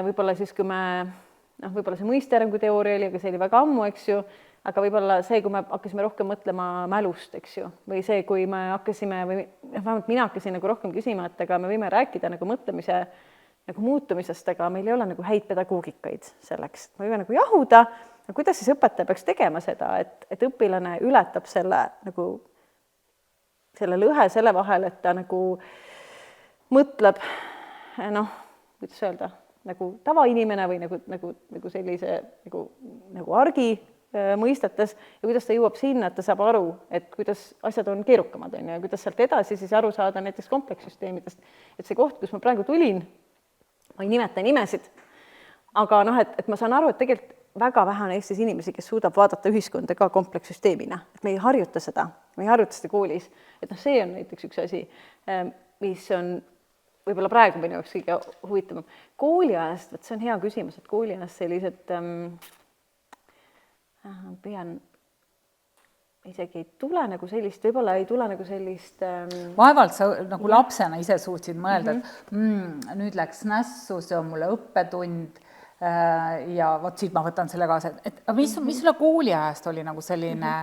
Võib-olla siis, kui võib-olla see mõistearengu teooria oli, aga see oli väga ammu, eks ju, aga võib-olla see, kui me hakkasime rohkem mõtlema mälust, eks ju, või see, kui me hakkasime, või vähemalt mina hakkasin nagu rohkem küsima, et aga me võime rääkida nagu mõtlemise nagu muutumisest, aga meil ei ole nagu häid pedagoogikaid selleks. Me võime nagu jahuda, kuidas siis õpetaja peaks tegema seda, et õpilane ületab selle lõhe selle vahel, et ta nagu mõtleb, kuidas öelda, nagu tavainimene või nagu sellise nagu argi mõistetes ja kuidas ta jõuab sinna, et ta saab aru, et kuidas asjad on keerukamad, ja kuidas sealt edasi siis aru saada näiteks komplekssüsteemidest. Et see koht, kus ma praegu tulin, ma ei nimeta nimesid, aga et ma saan aru, et tegelikult väga vähe on Eestis inimesi, kes suudab vaadata ühiskonda ka komplekssüsteemina. Et me ei harjuta seda koolis. Et see on näiteks üks asi, mis on võib-olla praegu minu jaoks kõige huvitavam. Kooliajast, see on hea küsimus, et kooliajast sellised pean isegi ei tule nagu sellist, võib-olla ei tule nagu sellist vaevalt sa nagu lapsena ise suutsid mõelda, et nüüd läks nässu, see on mulle õppetund ja vot siit ma võtan selle kaasa. Mis sulle kooliajast oli nagu selline,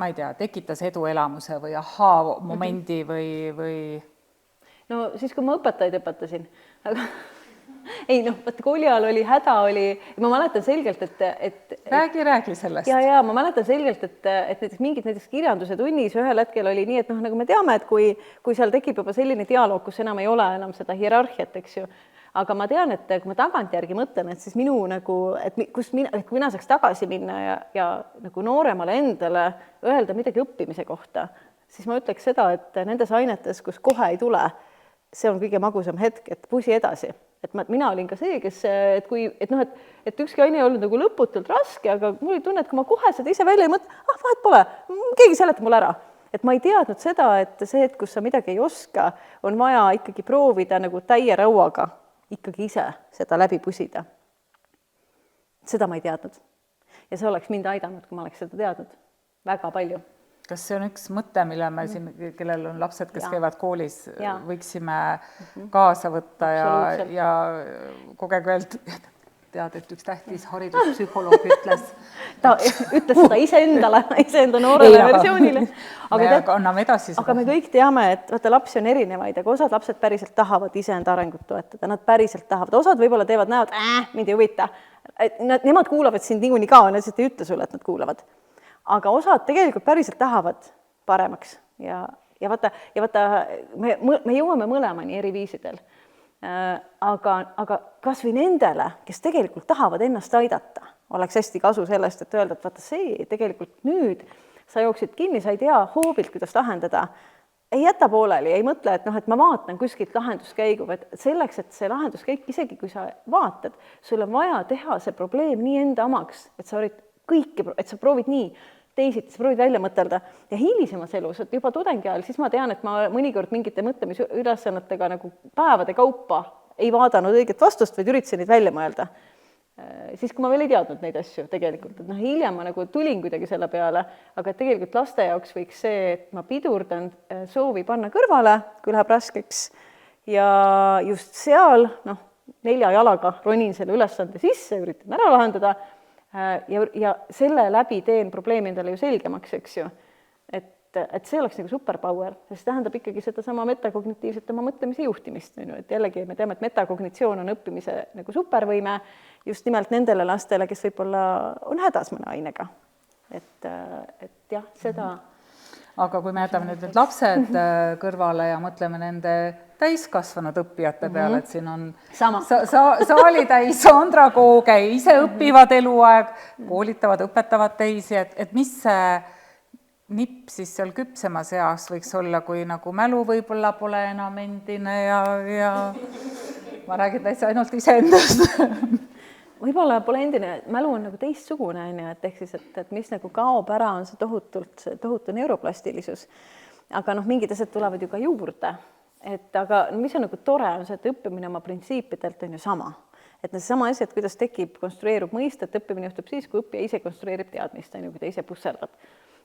ma ei tea, tekitas eduelamuse või ahaa momendi või? No siis, kui ma õpetajaid õpetasin, aga ei, kooli ajal oli häda, ma mäletan selgelt, et Räägi sellest. Ja ma mäletan selgelt, et näiteks kirjanduse tunnis ühel hetkel oli nii, et nagu me teame, et kui seal tekib juba selline dialoog, kus enam ei ole enam seda hierarhiat, eks ju, aga ma tean, et kui ma tagantjärgi mõtlen, et siis minu kui mina saaks tagasi minna ja nagu nooremale endale öelda midagi õppimise kohta, siis ma ütleks seda, et nendes ainetes, kus kohe ei tule, see on kõige magusam hetk, et pusi edasi. Et mina olin ka see, et ükski aine ei olnud nagu lõputult raske, aga mul oli tunne, et kui ma kohe seda ise välja ei mõtle, vahet pole, keegi seletab mulle ära. Et ma ei teadnud seda, et see hetk, kus sa midagi ei oska, on vaja ikkagi proovida nagu täie rauaga ikkagi ise seda läbi pusida. Seda ma ei teadnud. Ja see oleks mind aidanud, kui ma oleks seda teadnud. Väga palju. Kas see on üks mõte, mille me siin, kellel on lapsed, kes käivad koolis, võiksime kaasa võtta ja kogegu öelda, tead, et üks tähtis hariduspsühholoog ütles. Ta ütles seda iseenda noorele versioonile. Aga me kõik teame, et lapsi on erinevaid, aga osad lapsed päriselt tahavad iseenda arengut toetada, nad päriselt tahavad. Osad võib-olla teevad näod, mind ei huvita. Nemad kuulavad sind niikuinii ka, nad ei ütle sulle, et nad kuulavad. Aga osad tegelikult päriselt tahavad paremaks ja vaata, me jõuame mõlemani eri viisidel. Aga kas või nendele, kes tegelikult tahavad ennast aidata, oleks hästi kasu sellest, et öelda, et vaata see tegelikult nüüd sa jooksid kinni, sa ei tea hoobilt, kuidas lahendada, ei jäta pooleli, ei mõtle, et et ma vaatan kuskilt lahenduskäigu, vaid selleks, et see lahenduskäik, isegi kui sa vaatad, sul on vaja teha see probleem nii enda omaks, et sa proovid nii teisiti, sa proovid välja mõtelda ja hilisemas elus, et juba tudengi ajal, siis ma tean, et ma mõnikord mingite mõtlemisülesannetega nagu päevade kaupa ei vaadanud õiget vastust, vaid üritasin neid välja mõelda. Siis, kui ma veel ei teadnud neid asju tegelikult, et hiljem ma nagu tulin kuidagi selle peale, aga tegelikult laste jaoks võiks see, et ma pidurdan soovi panna kõrvale, kui läheb raskeks ja just seal 4 jalaga ronin selle ülesande sisse, üritan ära lahendada ja selle läbi teen probleemi endale ju selgemaks, eks ju. Et see oleks nagu superpower, sest tähendab ikkagi sedasama metakognitiivset oma mõtlemise juhtimist. Et jällegi me teame, et metakognitsioon on õppimise nagu supervõime just nimelt nendele lastele, kes võib-olla on hädas mõne ainega. Et jah, seda... Aga kui me jätame nüüd lapsed kõrvale ja mõtleme nende täiskasvanud õppijate peale, et siin on saali täis Sandra Kooge, ise õpivad eluaeg, koolitavad, õpetavad teisi, et mis see nipp siis seal küpsemas eas võiks olla, kui nagu mälu võib-olla pole enam endine ja ma räägin täitsa ainult iseendast. Võib-olla pole endine, mälu on nagu teistsugune, et ehk siis, et mis nagu kaob ära, on see tohutu neuroplastilisus. Aga mingid asjad tulevad ju ka juurde. Aga mis on nagu tore, on see, et õppimine oma printsiipidelt on ju sama. Et sama asjad, kuidas tekib, konstrueerub mõist, et õppimine juhtub siis, kui õppija ise konstrueerib teadmist, kui ta ise pusseldab.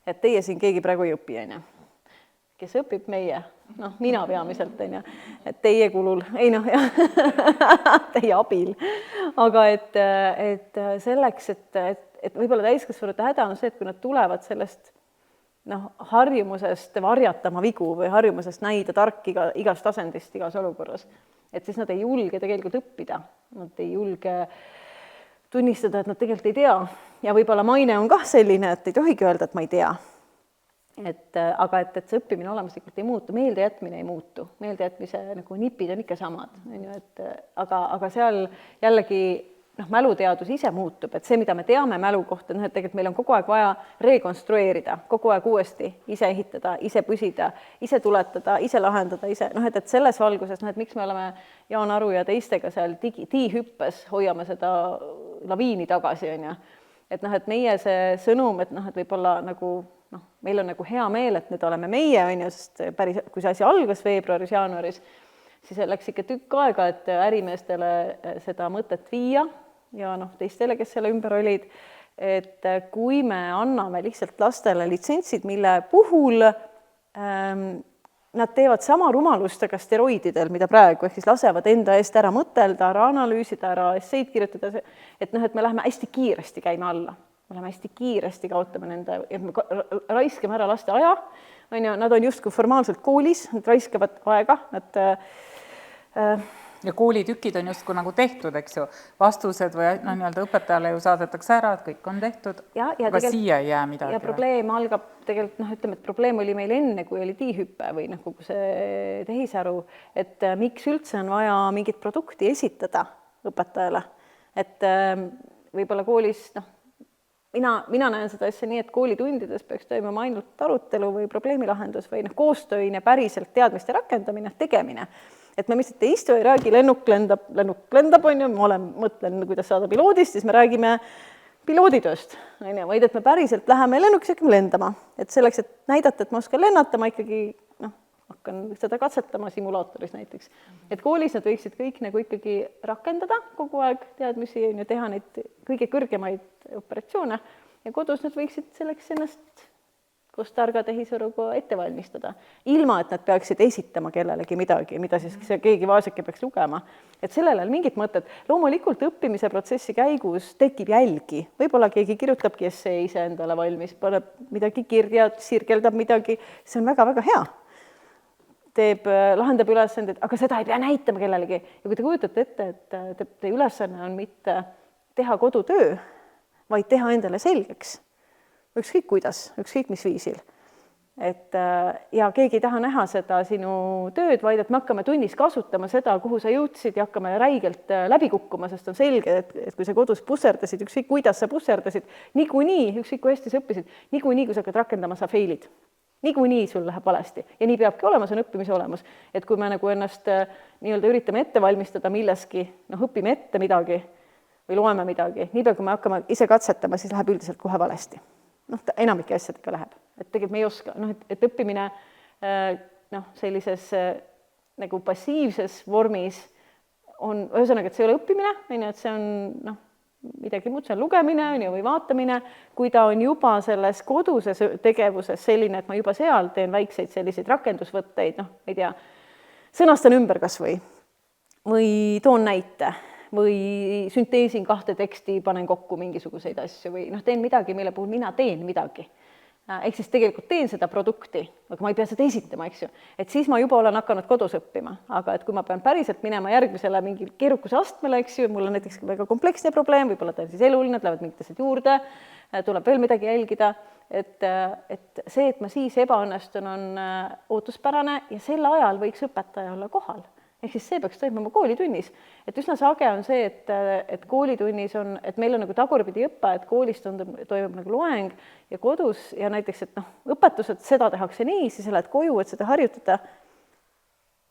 Et teie siin keegi praegu ei õpi, kes õpib meie, mina peamiselt, et teie kulul, teie abil. Aga et selleks, et võib-olla täiskasvanute häda on see, et kui nad tulevad sellest harjumusest varjatama vigu või harjumusest näida tark igast asendist, igas olukorras, et siis nad ei julge tegelikult õppida, nad ei julge tunnistada, et nad tegelikult ei tea ja võib-olla maine on kah selline, et ei tohigi öelda, et ma ei tea. Aga see õppimine olemuslikult ei muutu, meeldejätmine ei muutu, meeldejätmise nagu nipid on ikka samad. Aga seal jällegi mäluteadus ise muutub, et see, mida me teame mälu kohta, et tegelikult meil on kogu aeg vaja rekonstrueerida, kogu aeg uuesti ise ehitada, ise püsida, ise tuletada, ise lahendada, ise, et selles valguses, et miks me oleme Jaan Aru ja teistega seal tiihüppes hoiame seda laviini tagasi, et meie see sõnum, et võib-olla nagu meil on nagu hea meel, et nüüd oleme meie, sest päris, kui see asi algas veebruaris, jaanuaris, siis läks ikka tükk aega, et ärimeestele seda mõtet viia ja teistele, kes selle ümber olid, et kui me anname lihtsalt lastele litsentsid, mille puhul nad teevad sama rumalust aga steroididel, mida praegu, ehk siis lasevad enda eest ära mõtelda, ära analüüsida, ära esseid kirjutada, et me läheme hästi kiiresti käime alla. Me oleme hästi kiiresti kaotame nende, raiskame ära laste aja, nad on justkui formaalselt koolis, nad raiskavad aega, ja koolitükid on justkui nagu tehtud, eks ju, vastused või õpetajale ju saadetakse ära, et kõik on tehtud, aga siia ei jää midagi. Ja probleem algab tegelikult, ütleme, et probleem oli meil enne, kui oli tiihüppe või kogu see tehisaru, et miks üldse on vaja mingit produkti esitada õpetajale, et võib-olla koolis, mina näen seda asja nii, et koolitundides peaks toimuma ainult arutelu või probleemilahendus või koostöine päriselt teadmiste rakendamine, tegemine. Et me lihtsalt ei istu, ei räägi, lennuk lendab, on ju, ma mõtlen, kuidas saada piloodist, siis me räägime pilooditööst, vaid et me päriselt läheme lennukis hakkame lendama. Et selleks, et näidata, et ma oskan lennata, ma ikkagi hakkan seda katsetama simulaatoris näiteks. Et koolis nad võiksid kõik ikkagi rakendada kogu aeg teadmisi ja teha neid kõige kõrgemaid operatsioone ja kodus nad võiksid selleks ennast koos targa tehisaruga ette valmistada, ilma et nad peaksid esitama kellelegi midagi, mida siis keegi vaaseke peaks lugema. Et sellel on mingit mõtet. Loomulikult õppimise protsessi käigus tekib jälgi. Võib-olla keegi kirjutabki essee ise endale valmis, paneb midagi kirja, sirgeldab midagi, see on väga-väga hea. Lahendab ülesanded, aga seda ei pea näitama kellelegi. Ja kui te kujutate ette, et te ülesanne on mitte teha kodutöö, vaid teha endale selgeks. Ükskõik kuidas, ükskõik mis viisil. ja keegi ei taha näha seda sinu tööd, vaid et me hakkame tunnis kasutama seda, kuhu sa jõudsid ja hakkame räigelt läbi kukkuma, sest on selge, et kui sa kodus pusserdasid, ükskõik kuidas sa pusserdasid, niikuinii, ükskõik kui hästi sa õppisid, niikuinii, kui sa hakkad rakendama, sa failid. Niikuinii sul läheb valesti ja nii peabki olema, see on õppimise olemus. Et kui me nagu ennast nii-öelda üritame ette valmistada milleski, õpime ette midagi või loeme midagi, niipea kui me hakkame ise katsetama, siis läheb üldiselt kohe valesti. Enamike asjadega läheb, et tegelikult me ei oska, et õppimine sellises nagu passiivses vormis on, ühesõnaga, et see ei ole õppimine, et see on midagi muud, see on lugemine või vaatamine, kui ta on juba selles koduses tegevuses selline, et ma juba seal teen väikseid selliseid rakendusvõtteid, ei tea, sõnastan ümber kas või toon näite või sünteesin 2 teksti, panen kokku mingisuguseid asju või teen midagi, mille puhul mina teen midagi. Ehk siis tegelikult teen seda produkti, aga ma ei pea seda esitama, eks ju. Et siis ma juba olen hakanud kodus õppima, aga et kui ma pean päriselt minema järgmisele mingi keerukuse astmele, eks ju, mul on näiteks väga kompleksne probleem, võib-olla ta on siis eluline, tulevad mingid asjad juurde, tuleb veel midagi jälgida, et see, et ma siis ebaõnnestun, on ootuspärane ja sel ajal võiks õpetaja olla kohal. Ehk siis see peaks toimuma koolitunnis. Et üsna sage on see, et koolitunnis on, et meil on nagu tagurpidi õppe, et koolis toimub nagu loeng ja kodus ja näiteks, et õpetused, seda tehakse nii, siis lähed koju, et seda harjutada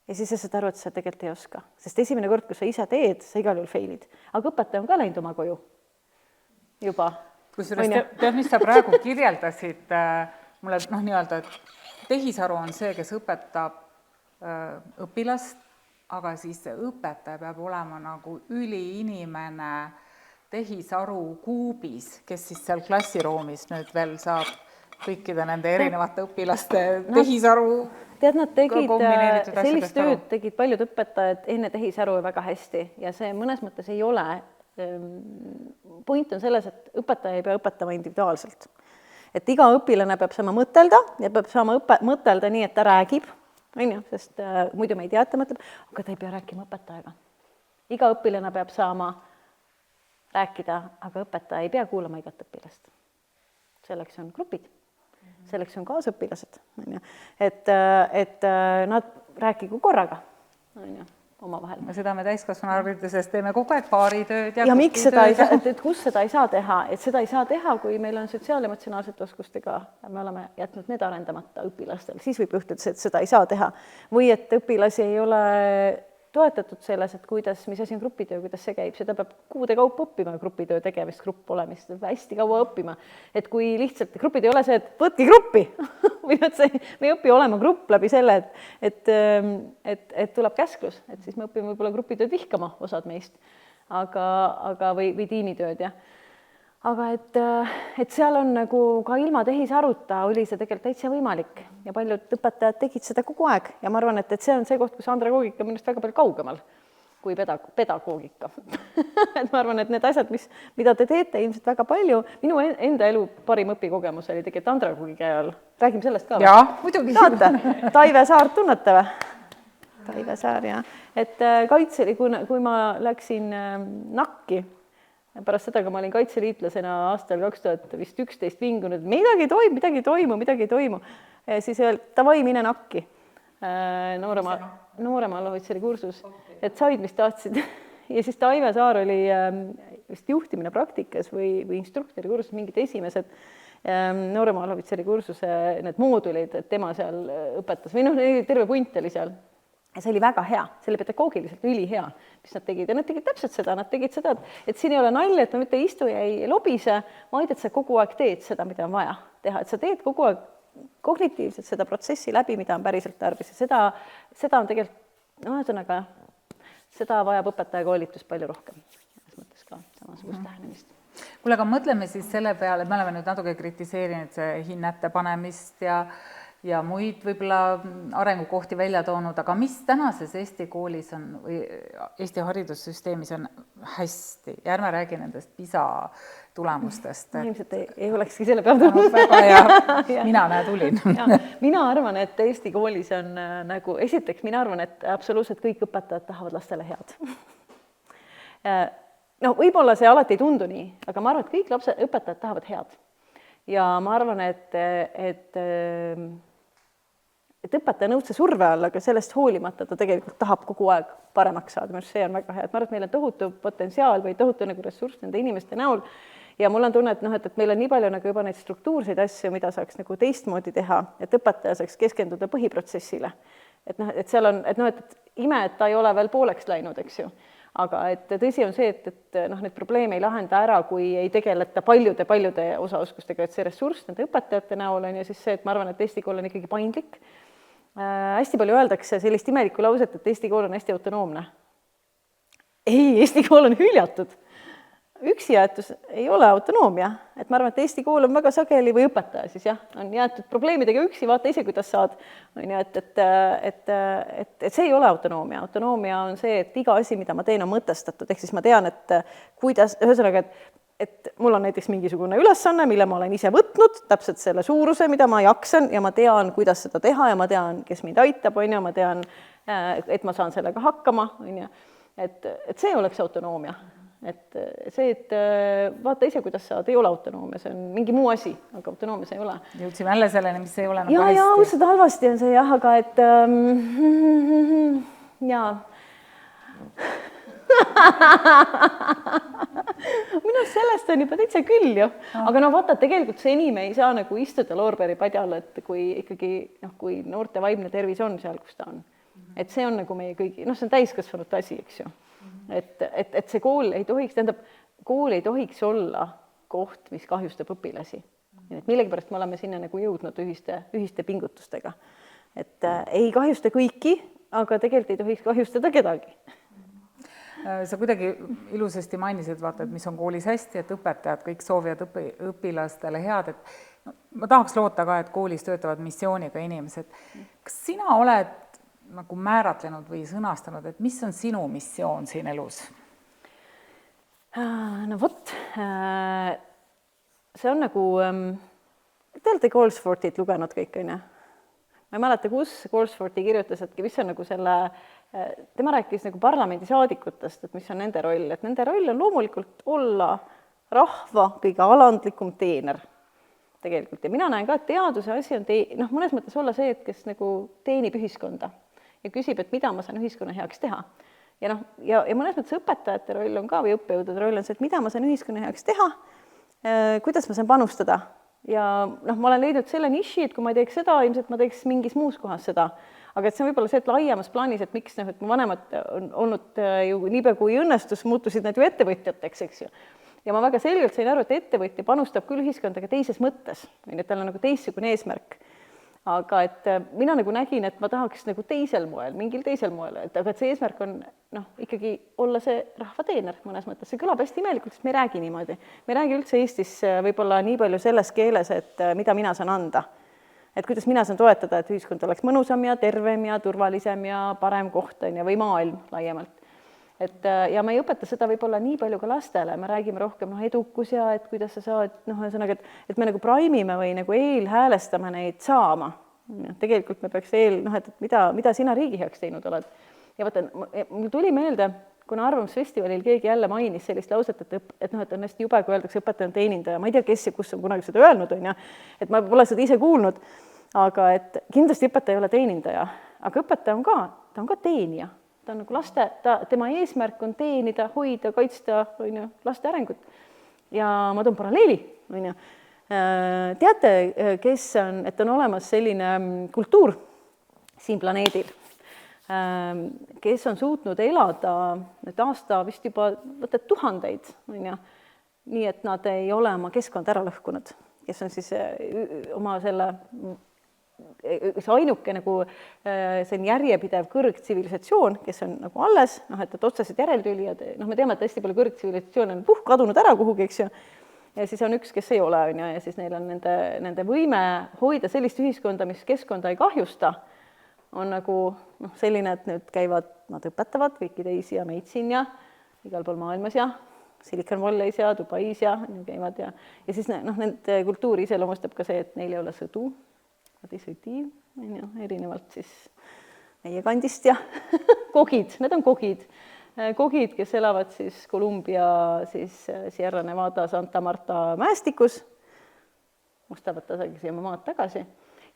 ja siis sa saad aru, et sa tegelikult ei oska. Sest esimene kord, kui sa ise teed, sa igal juhul failid. Aga õpetaja on ka läinud oma koju juba. Kusjuures tead, mis sa praegu kirjeldasid mulle nii-öelda, et tehisaru on see, kes õpetab õpilast, aga siis see õpetaja peab olema nagu üliinimene tehisaru kuubis, kes siis seal klassiruumis nüüd veel saab kõikide nende erinevate õpilaste tehisaru tead, nad tegid sellist tööd, tegid paljud õpetajad enne tehisaru väga hästi ja see mõnes mõttes ei ole. Point on selles, et õpetaja ei pea õpetama individuaalselt. Et iga õpilane peab saama mõtelda ja peab saama mõtelda nii, et ta räägib, sest muidu me ei tea, et ta mõtleb, aga ta ei pea rääkima õpetajaga. Iga õpilane peab saama rääkida, aga õpetaja ei pea kuulama igat õpilast. Selleks on grupid, selleks on kaasõpilased. Et nad rääkigu korraga omavahel. Seda me täiskasvanuhariduses teeme kogu aeg paaritööd ja miks seda ei saa, et kus seda ei saa teha, et seda ei saa teha, kui meil on sotsiaalemotsionaalsete oskustega, me oleme jätnud need arendamata õpilastel, siis võib juhtuda, et seda ei saa teha. Või et õpilasi ei ole toetatud selles, et mis asi on grupitöö, kuidas see käib, seda peab kuude kaupa õppima, grupitöö tegemist, grupp olemist, hästi kaua õppima. Et kui lihtsalt grupid ei ole see, et võtki gruppi või me ei õpi olema grupp läbi selle, et tuleb käsklus, et siis me õpime võib-olla grupitööd vihkama osad meist, aga või tiimitööd, jah. Aga et seal on nagu ka ilma tehisaruta oli see tegelikult täitsa võimalik ja paljud õpetajad tegid seda kogu aeg ja ma arvan, et see on see koht, kus andragoogika on minust väga palju kaugemal kui pedagoogika. Et ma arvan, et need asjad, mida te teete ilmselt väga palju, minu enda elu parim õpikogemus oli tegelikult andragoogika ajal. Räägime sellest ka. Jaa, muidugi. Saate, Taive Saart tunnete või? Taive Saar, jah. Et kaitseli, kui ma läksin nakki, pärast seda, kui ma olin kaitseliitlasena aastal 2011 vingunud, midagi ei toimu. Ja siis öeldi, davai, mine nakki. Nooremal ohvitseri kursus, et said, mis tahtsid. Ja siis Taive Saar oli vist juhtimine praktikas või instruktori kursus, mingid esimesed nooremal ohvitseri kursuse need moodulid, et tema seal õpetas või terve punt oli seal. Ja see oli väga hea, see oli pedagoogiliselt ülihea, mis nad tegid. Ja nad tegid täpselt seda, et siin ei ole nalja, et ma mitte istu ja ei lobise, vaid et sa kogu aeg teed seda, mida on vaja teha. Et sa teed kogu aeg kognitiivselt seda protsessi läbi, mida on päriselt tarbis. Ja seda on tegelikult, seda vajab õpetaja koolitus palju rohkem. Selles mõttes ka samasugust lähenemist. Kuule, aga mõtleme siis selle peale, et me oleme nüüd natuke kritiseerinud hinnete panemist ja muid võib-olla arengukohti välja toonud, aga mis tänases Eesti koolis on või Eesti haridussüsteemis on hästi? Ja ärme räägi nendest PISA tulemustest. Ilmselt ei olekski selle peale tulnud. Väga hea, mina tulin. Mina arvan, et Eesti koolis on esiteks mina arvan, et absoluutselt kõik õpetajad tahavad lastele head. Võib-olla see alati ei tundu nii, aga ma arvan, et kõik õpetajad tahavad head. Ja ma arvan, et et õpetaja nõudse surve all, aga sellest hoolimata ta tegelikult tahab kogu aeg paremaks saada. Minu arust see on väga hea, et ma arvan, et meil on tohutu potentsiaal või tohutu nagu ressurss nende inimeste näol ja mul on tunne, et, et meil on nii palju nagu juba neid struktuurseid asju, mida saaks nagu teistmoodi teha, et õpetaja saaks keskenduda põhiprotsessile. Et seal on, et ime, et ta ei ole veel pooleks läinud, eks ju. Aga et tõsi on see, et need probleeme ei lahenda ära, kui ei tegeleta paljude osaoskustega, et see ressurss nende õpetajate näol on ja siis see, et ma arvan, et Eesti kool on ikkagi paindlik. Hästi palju öeldakse sellist imelikku lauset, et Eesti kool on hästi autonoomne. Ei, Eesti kool on hüljatud. Üksijäetus ei ole autonoomia, et ma arvan, et Eesti kool on väga sageli või õpetaja siis jah, on jäetud probleemidega üksi, vaata ise, kuidas saad, et see ei ole autonoomia. Autonoomia on see, et iga asi, mida ma teen, on mõtestatud, ehk siis ma tean, et kuidas, ühesõnaga, et mul on näiteks mingisugune ülesanne, mille ma olen ise võtnud, täpselt selle suuruse, mida ma jaksan ja ma tean, kuidas seda teha ja ma tean, kes mind aitab, on ju, ma tean, et ma saan sellega hakkama, on ju, et see oleks autonoomia. Et see, et vaata ise, kuidas saad, ei ole autonoomia, see on mingi muu asi, aga autonoomia see ei ole. Jõudsime jälle selleni, mis ei ole nagu hästi. Ja ausalt halvasti on see jah, aga et jaa. Minu sellest on juba täitsa küll ju. Aga no vaata, tegelikult seni me ei saa nagu istuda loorberi padjal, et kui ikkagi, kui noorte vaimne tervis on seal, kus ta on. Et see on nagu meie kõigi, see on täiskasvanud asi, eks ju. Et see kool ei tohiks, kool ei tohiks olla koht, mis kahjustab õpilasi. Et millegipärast me oleme sinna nagu jõudnud ühiste pingutustega. Et ei kahjusta kõiki, aga tegelikult ei tohiks kahjustada kedagi. Sa kuidagi ilusasti mainisid, vaata, et mis on koolis hästi, et õpetajad kõik soovivad õpilastele head, et ma tahaks loota ka, et koolis töötavad missiooniga inimesed. Kas sina oled nagu määratlenud või sõnastanud, et mis on sinu missioon siin elus? No vot, see on nagu, te olete Goldsfortit lugenud kõik, on ju? Ma ei mäleta, kus Goldsforti kirjutas, et mis on nagu selle, tema rääkis nagu parlamendisaadikutest, et mis on nende roll, et nende roll on loomulikult olla rahva kõige alandlikum teener tegelikult. Ja mina näen ka, et teaduse asi on mõnes mõttes olla see, et kes nagu teenib ühiskonda ja küsib, et mida ma saan ühiskonna heaks teha. Ja mõnes mõttes õpetajate roll on ka või õppejõudude roll on see, et mida ma saan ühiskonna heaks teha, kuidas ma saan panustada. Ja ma olen leidnud selle niši, et kui ma ei teeks seda, ilmselt ma teeks mingis muus kohas seda. Aga et see on võib-olla see, et laiemas plaanis, et miks et mu vanemad on olnud ju niipea kui õnnestus, muutusid nad ju ettevõtjateks, eks ju. Ja ma väga selgelt sain aru, et ettevõtja panustab küll ühiskondaga teises mõttes, et tal on nagu teistsugune eesmärk. Aga et mina nagu nägin, et ma tahaks nagu teisel moel, mingil teisel moel, aga et see eesmärk on ikkagi olla see rahvateener mõnes mõttes. See kõlab hästi imelikult, sest me ei räägi niimoodi. Me ei räägi üldse Eestis võib-olla nii palju selles keeles, et mida mina saan anda. Et kuidas mina saan toetada, et ühiskond oleks mõnusam ja tervem ja turvalisem ja parem koht või maailm laiemalt. Ja ma ei õpeta seda võib-olla nii palju ka lastele, me räägime rohkem edukus ja et kuidas sa saad, ühesõnaga, et me nagu praimime või nagu eelhäälestame neid saama. Tegelikult me peaks et mida sina riigi heaks teinud oled. Ja vaata, mul tuli meelde, kuna Arvamusfestivalil keegi jälle mainis sellist lauset, et on hästi jube, kui öeldakse õpetaja on teenindaja. Ma ei tea, kes ja kus on kunagi seda öelnud, et ma pole seda ise kuulnud, aga et kindlasti õpetaja ei ole teenindaja, aga õpetaja ta on ka teenija. Ta on nagu tema eesmärk on teenida, hoida, kaitsta laste arengut. Ja ma toon paralleeli. Teate, kes on, et on olemas selline kultuur siin planeedil, kes on suutnud elada aasta vist juba tuhandeid, nii et nad ei ole oma keskkond ära lõhkunud, kes on siis oma selle ainuke nagu see on järjepidev kõrgtsivilisatsioon, kes on nagu alles, et otsesed järeltülijad, me teame, et hästi palju kõrgtsivilisatsioon on kadunud ära kuhugi, eks ju, ja siis on üks, kes ei ole, ja siis neil on nende võime hoida sellist ühiskonda, mis keskkonda ei kahjusta, on nagu selline, et nüüd käivad, nad õpetavad kõiki teisi ja meid siin ja igal pool maailmas ja Silicon Valley's ja Dubais ja käivad ja siis nende kultuuri iseloomustab ka see, et neil ei ole sõdu, nad ei sõdi, erinevalt siis meie kandist ja kogid, need on kogid, kes elavad siis Kolumbia, siis Sierra Nevada, Santa Marta mäestikus, mustavad tasagi siia maad tagasi.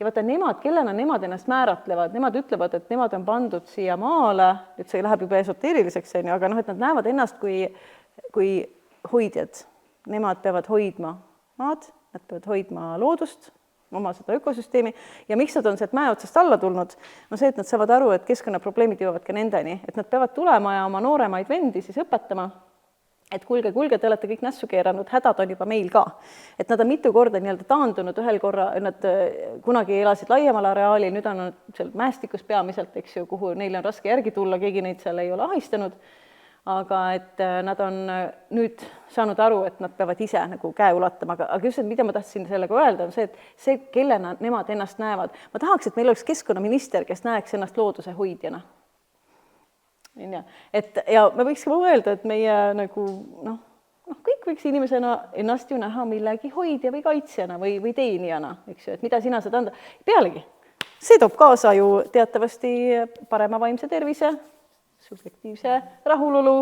ja vaata nemad, kellena nemad ennast määratlevad, nemad ütlevad, et nemad on pandud siia maale, nüüd see läheb juba esoteeriliseks, on ju, aga noh, et nad näevad ennast kui hoidjad. Nemad peavad hoidma maad, nad peavad hoidma loodust, oma seda ökosüsteemi ja miks nad on sealt mäe otsast alla tulnud, on see, et nad saavad aru, et keskkonnaprobleemid jõuavad ka nendeni, et nad peavad tulema ja oma nooremaid vendi siis õpetama, et kuulge, te olete kõik nässu keeranud, hädad on juba meil ka. Et nad on mitu korda nii-öelda taandunud ühel korra, nad kunagi elasid laiemal areaalil, nüüd on nad seal mäestikus peamiselt, eks ju, kuhu neil on raske järgi tulla, keegi neid seal ei ole ahistanud, aga et nad on nüüd saanud aru, et nad peavad ise nagu käe ulatama, aga just, mida ma tahtsin sellega öelda, on see, et see, kellena nemad ennast näevad. Ma tahaks, et meil oleks keskkonnaminister, kes näeks ennast looduse hoidjana. Et ja me võiks ka mõelda, et meie nagu kõik võiks inimesena ennast ju näha millegi hoidja või kaitsjana või teenijana, eks ju, et mida sina saad anda. Pealegi, see toob kaasa ju teatavasti parema vaimse tervise, subjektiivse rahulolu,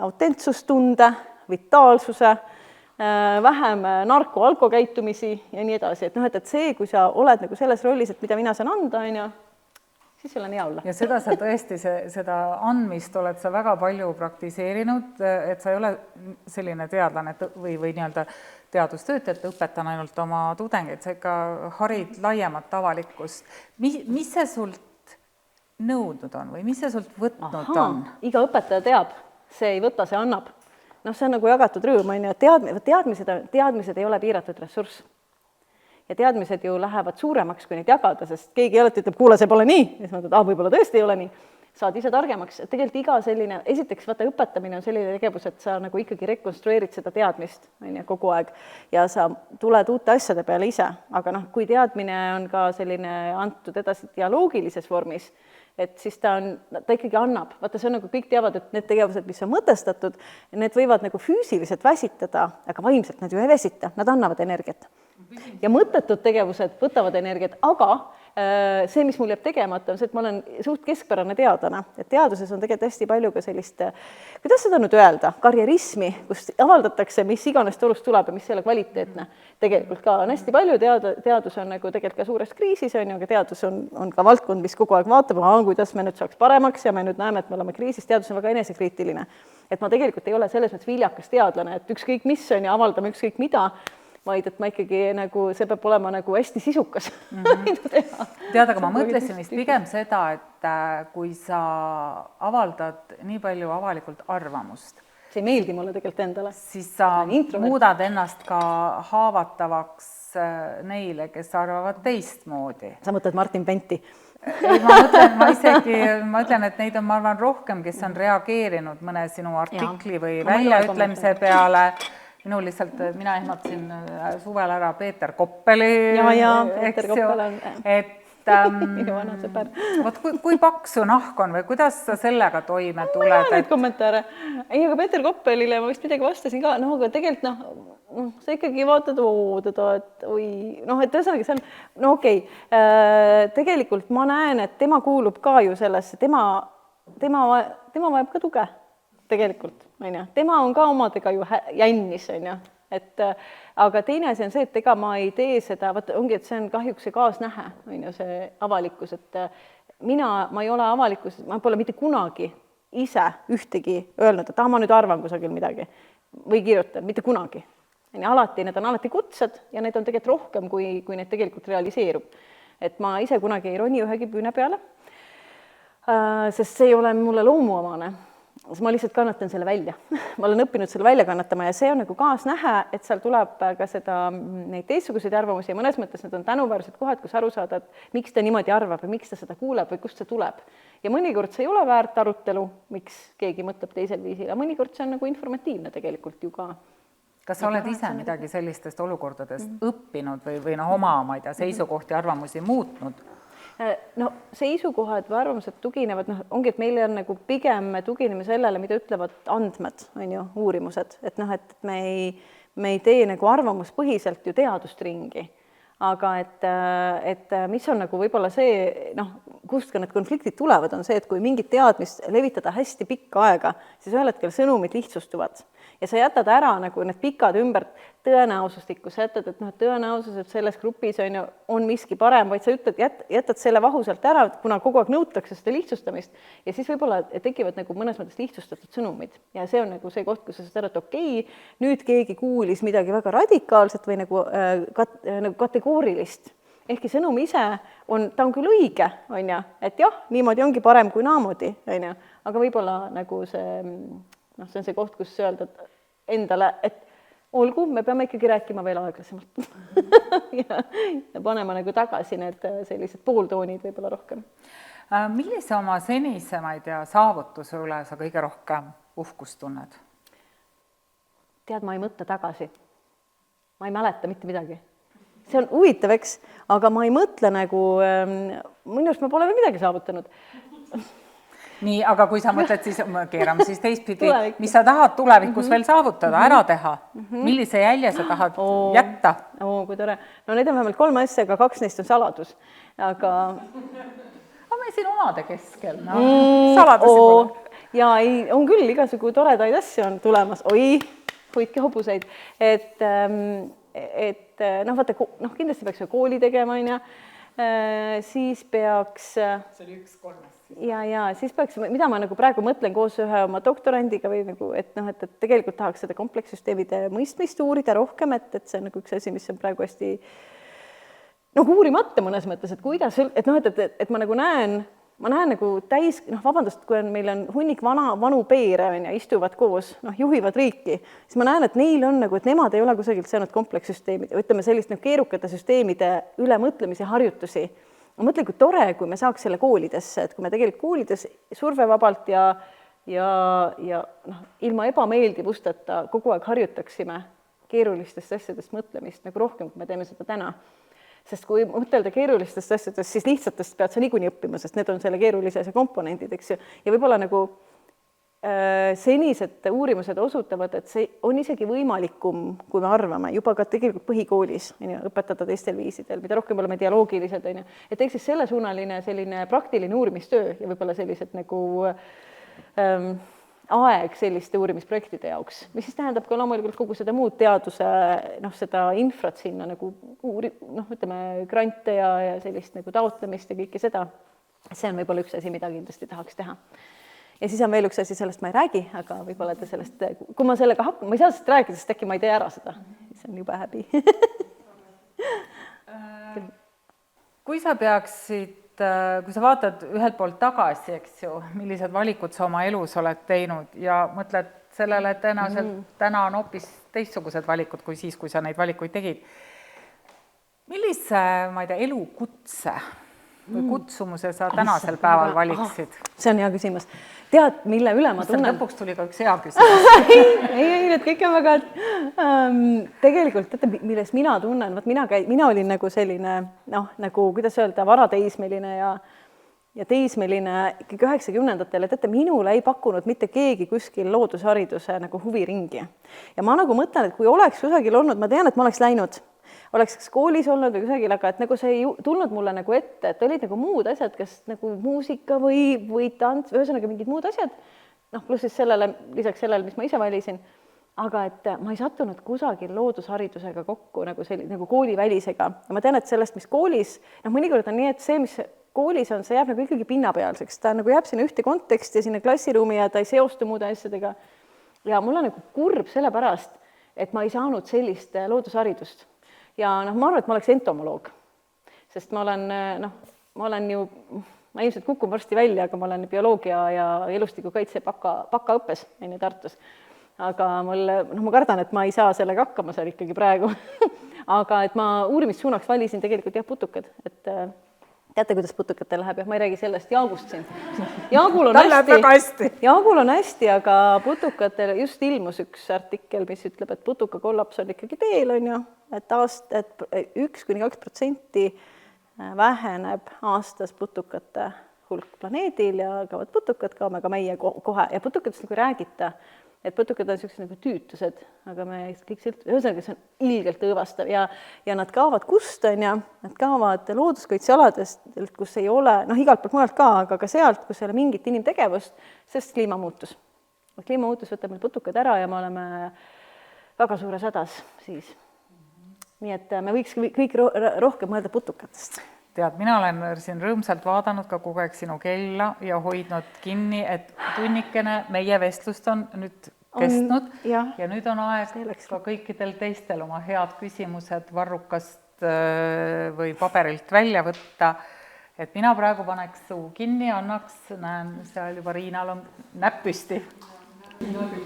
autentsustunde, vitaalsuse, vähem narko-alkokäitumisi ja nii edasi. Et noh, et see, kui sa oled nagu selles rollis, et mida mina saan anda, on ju, siis sul on hea olla. Ja seda sa tõesti, seda andmist oled sa väga palju praktiseerinud, et sa ei ole selline teadlane või nii-öelda teadustöötajat, õpetan ainult oma tudengeid, sa ikka harid laiemat avalikkust. Mis see sult nõudnud on või mis see sult võtnud on? Iga õpetaja teab, see ei võta, see annab. Noh, see on nagu jagatud rõõm, on ju, teadmised ei ole piiratud ressurss. Ja teadmised ju lähevad suuremaks, kui neid jagada, sest keegi alati ütleb, kuule, see pole nii. Ja siis mõtled, võib-olla tõesti ei ole nii. Saad ise targemaks. Tegelikult iga selline, esiteks vaata õpetamine on selline tegevus, et sa nagu ikkagi rekonstrueerid seda teadmist kogu aeg ja sa tuled uute asjade peale ise. Aga noh, kui teadmine on ka selline antud edasi dialoogilises vormis, et siis ta ikkagi annab. Vaata, see on nagu kõik teavad, et need tegevused, mis on mõtestatud, need võivad nagu füüsiliselt väsitada, aga vaimselt nad ju ei väsita, nad annavad energiat. Ja mõttetud tegevused võtavad energiat, aga see, mis mul jääb tegemata, on see, et ma olen suht keskpärane teadlane. Et teaduses on tegelikult hästi palju ka sellist, kuidas seda nüüd öelda, karjerismi, kus avaldatakse, mis iganes olust tuleb ja mis ei ole kvaliteetne. Tegelikult ka on hästi palju, teadus on nagu tegelikult ka suures kriisis, on ju, aga teadus on ka valdkond, mis kogu aeg vaatab, kuidas me nüüd saaks paremaks ja me nüüd näeme, et me oleme kriisis, teadus on väga enesekriitiline. Et ma tegelikult ei ole selles mõttes viljakas teadlane, et ükskõik mis on ja avaldame ükskõik mida, vaid et ma ikkagi nagu, see peab olema nagu hästi sisukas. Tead, aga ma mõtlesin vist pigem seda, et kui sa avaldad nii palju avalikult arvamust, see ei meeldi mulle tegelikult endale. Siis sa muudad ennast ka haavatavaks neile, kes arvavad teistmoodi. Sa mõtled Martin Penti? Ei, ma ütlen, et neid on, ma arvan, rohkem, kes on reageerinud mõne sinu artikli või väljaütlemise peale. Mina ehmatasin suvel ära Peeter Koppeli. Peeter Koppel on minu vana sõber. Kui paksu nahk on või kuidas sa sellega toime tuled? Ma ei näe neid kommentaare. Ei, aga Peeter Koppelile ma vist midagi vastasin ka. Aga tegelikult, sa ikkagi vaatad, et ühesõnaga see on, okei. Tegelikult ma näen, et tema kuulub ka ju sellesse, tema vajab ka tuge. Tegelikult, tema on ka omadega ju jännis, aga teine asi on see, et ega ma ei tee seda, ongi, et see on kahjuks see kaasnähe, see avalikkus, et ma ei ole avalikkus, ma pole mitte kunagi ise ühtegi öelnud, et ma nüüd arvan kusagil midagi või kirjutan, mitte kunagi. Need on alati kutsed ja need on tegelikult rohkem, kui need tegelikult realiseerub. Et ma ise kunagi ei roni ühegi püüne peale, sest see ei ole mulle loomuomane. Ma lihtsalt kannatan selle välja. Ma olen õppinud selle välja kannatama ja see on nagu kaasnähe, et seal tuleb ka neid teistsuguseid arvamusi ja mõnes mõttes need on tänuväärsed kohad, kus aru saada, et miks ta niimoodi arvab või miks ta seda kuuleb või kust see tuleb. Ja mõnikord see ei ole väärt arutelu, miks keegi mõtleb teisel viisil, ja mõnikord see on nagu informatiivne tegelikult ju ka. Kas sa oled ise midagi sellistest olukordadest õppinud või oma, ma ei tea, seisukohti, arvamusi muutnud? Seisukohad või arvamused tuginevad, ongi, et meil on nagu pigem me tugineme sellele, mida ütlevad andmed, uurimused, et me ei tee nagu arvamuspõhiselt ju teadust ringi, aga et mis on nagu võib-olla see, kust ka need konfliktid tulevad, on see, et kui mingit teadmist levitada hästi pikka aega, siis ühel hetkel sõnumid lihtsustuvad. ja sa jätad ära nagu need pikad ümber tõenäosustikku, sa jätad, et tõenäosus, et selles grupis on miski parem, vaid sa ütled, jätad selle vahu sealt ära, kuna kogu aeg nõutakse seda lihtsustamist ja siis võib-olla tekivad nagu mõnes mõttes lihtsustatud sõnumid ja see on nagu see koht, kus sa saad aru, et okei, nüüd keegi kuulis midagi väga radikaalset või nagu kategoorilist. Ehkki sõnum ise ta on küll õige, on ju, et jah, niimoodi ongi parem kui naamoodi, on ju, aga võib-olla nagu see on see koht, kus öelda endale, et olgu, me peame ikkagi rääkima veel aeglasemalt ja panema nagu tagasi need sellised pooltoonid võib-olla rohkem. Millise oma senise, ma ei tea, saavutuse üle sa kõige rohkem uhkust tunned? Tead, ma ei mõtle tagasi. Ma ei mäleta mitte midagi. See on huvitav, eks, aga ma ei mõtle nagu, minu arust ma pole veel midagi saavutanud. Nii, aga kui sa mõtled, siis keerame siis teistpidi, mis sa tahad tulevikus veel saavutada, ära teha? Millise jälje sa tahad jätta? Kui tore. No need on vähemalt 3 asja, aga 2 neist on saladus. Aga me siin omade keskel, saladusi pole. Ja on küll, igasugu toredaid asju on tulemas. Oi, hoidke hobuseid. Et vaata, kindlasti peaks kooli tegema, on ja siis peaks... See oli 1 3. Ja siis peaks, mida ma nagu praegu mõtlen koos ühe oma doktorandiga või nagu, et tegelikult tahaks seda komplekssüsteemide mõistmist uurida rohkem, et see on nagu üks asi, mis on praegu hästi uurimata mõnes mõttes, et kuidas, et ma nagu näen nagu täis, vabandust, kui meil on hunnik vanu peere, istuvad koos, juhivad riiki, siis ma näen, et neil on nagu, et nemad ei ole kusagilt saanud komplekssüsteemid, ütleme sellist keerukate süsteemide ülemõtlemise harjutusi. Ma mõtlen, kui tore, kui me saaks selle koolidesse, et kui me tegelikult koolides survevabalt ja ilma ebameeldivusteta kogu aeg harjutaksime keerulistest asjadest mõtlemist nagu rohkem, kui me teeme seda täna. Sest kui mõtelda keerulistest asjadest, siis lihtsatest pead sa niikuinii õppima, sest need on selle keerulise asja komponendid, eks ju. Ja võib-olla nagu senised uurimused osutavad, et see on isegi võimalikum, kui me arvame, juba ka tegelikult põhikoolis õpetada teistel viisidel, mida rohkem oleme dialoogilised, et eks siis sellesuunaline selline praktiline uurimistöö ja võib-olla sellised nagu aeg selliste uurimisprojektide jaoks, mis siis tähendab ka loomulikult kogu seda muud teaduse, seda infrat sinna nagu ütleme, grante ja sellist nagu taotlemist ja kõike seda. See on võib-olla üks asi, mida kindlasti tahaks teha. Ja siis on veel üks asi, sellest ma ei räägi, aga võib-olla te sellest, kui ma sellega hakkan, ma ei saa sellest rääkida, sest äkki ma ei tee ära seda. See on jube häbi. Kui sa peaksid, kui sa vaatad ühelt poolt tagasi, eks ju, millised valikud sa oma elus oled teinud ja mõtled sellele, et tõenäoliselt täna on hoopis teistsugused valikud kui siis, kui sa neid valikuid tegid. Millise, ma ei tea, elukutse või kutsumuse sa tänasel päeval valiksid? See on hea küsimus. Tead, mille üle ma tunnen? Lõpuks tuli ka üks hea küsimus. ei, need kõik on väga... Tegelikult, milles mina tunnen, mina olin nagu selline, nagu, kuidas öelda, varateismeline ja teismeline ikkagi 90-ndatel, et minule ei pakkunud mitte keegi kuskil loodushariduse nagu huviringi. Ja ma nagu mõtlen, et kui oleks kusagil olnud, ma tean, et ma oleks läinud, oleks koolis olnud või kusagil, aga et nagu see ei tulnud mulle nagu ette, et olid nagu muud asjad, kas nagu muusika või tants, ühesõnaga mingid muud asjad, pluss siis lisaks sellele, mis ma ise valisin, aga et ma ei sattunud kusagil loodusharidusega kokku nagu koolivälisega. Ja ma tean, et sellest, mis koolis, mõnikord on nii, et see, mis koolis on, see jääb nagu ikkagi pinnapealseks, ta nagu jääb sinna ühte konteksti, sinna klassiruumi ja ta ei seostu muude asjadega. Ja mul on nagu kurb sellepärast, et ma ei saanud sellist loodusharidust. Ja ma arvan, et ma oleks entomoloog, sest ma ilmselt kukun varsti välja, aga ma olen bioloogia ja elustikukaitse bakaõppes Tartus. Aga ma kardan, et ma ei saa sellega hakkama seal ikkagi praegu. Aga et ma uurimissuunaks valisin tegelikult putukad, et teate, kuidas putukatel läheb, ma ei räägi sellest Jaagust siin. Jaagul on hästi, aga putukatel just ilmus üks artikkel, mis ütleb, et putukakollaps on ikkagi teel, on ju, et 1–2% väheneb aastas putukate hulk planeedil ja kaovad putukad, kaome ka meie kohe. Ja putukatest nagu räägita, et putukad on sellised nagu tüütused, aga me kõik ühesõnaga, see on ilgelt õõvastav ja nad kaovad kust, on ja nad kaovad looduskaitsealadest, kus ei ole, igalt poolt mujalt ka, aga ka sealt, kus ei ole mingit inimtegevust, sest kliimamuutus. kliimamuutus võtab meil putukad ära ja me oleme väga suures hädas siis. Nii et me võiks kõik rohkem mõelda putukatest. Tead, mina olen siin rõõmsalt vaadanud ka kogu aeg sinu kella ja hoidnud kinni, et tunnikene meie vestlust on nüüd kestnud ja nüüd on aeg ka kõikidel teistel oma head küsimused varrukast või paberilt välja võtta. Et mina praegu paneks suu kinni, annaks, näen, seal juba Riinal on näpp püsti. Mina küll.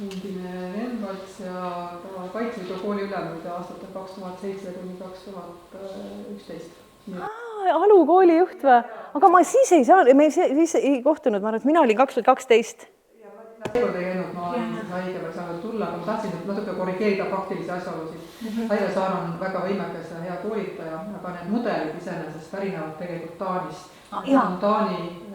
Endine Renvats ja Kaitseliidu kooli ülemõide aastatel 2007–2011. Alukooli juht või? Aga ma siis ei saa, me siis ei kohtunud, ma arvan, et mina olin 2012. Seekord ei käinud, ma olin haige või saanud tulla, aga ma tahtsin natuke korrigeerida praktilisi asjaolusid. Aive Saar on väga võimekas ja hea koolitaja, aga need mudelid iseenesest pärinevad tegelikult Taanist. Taani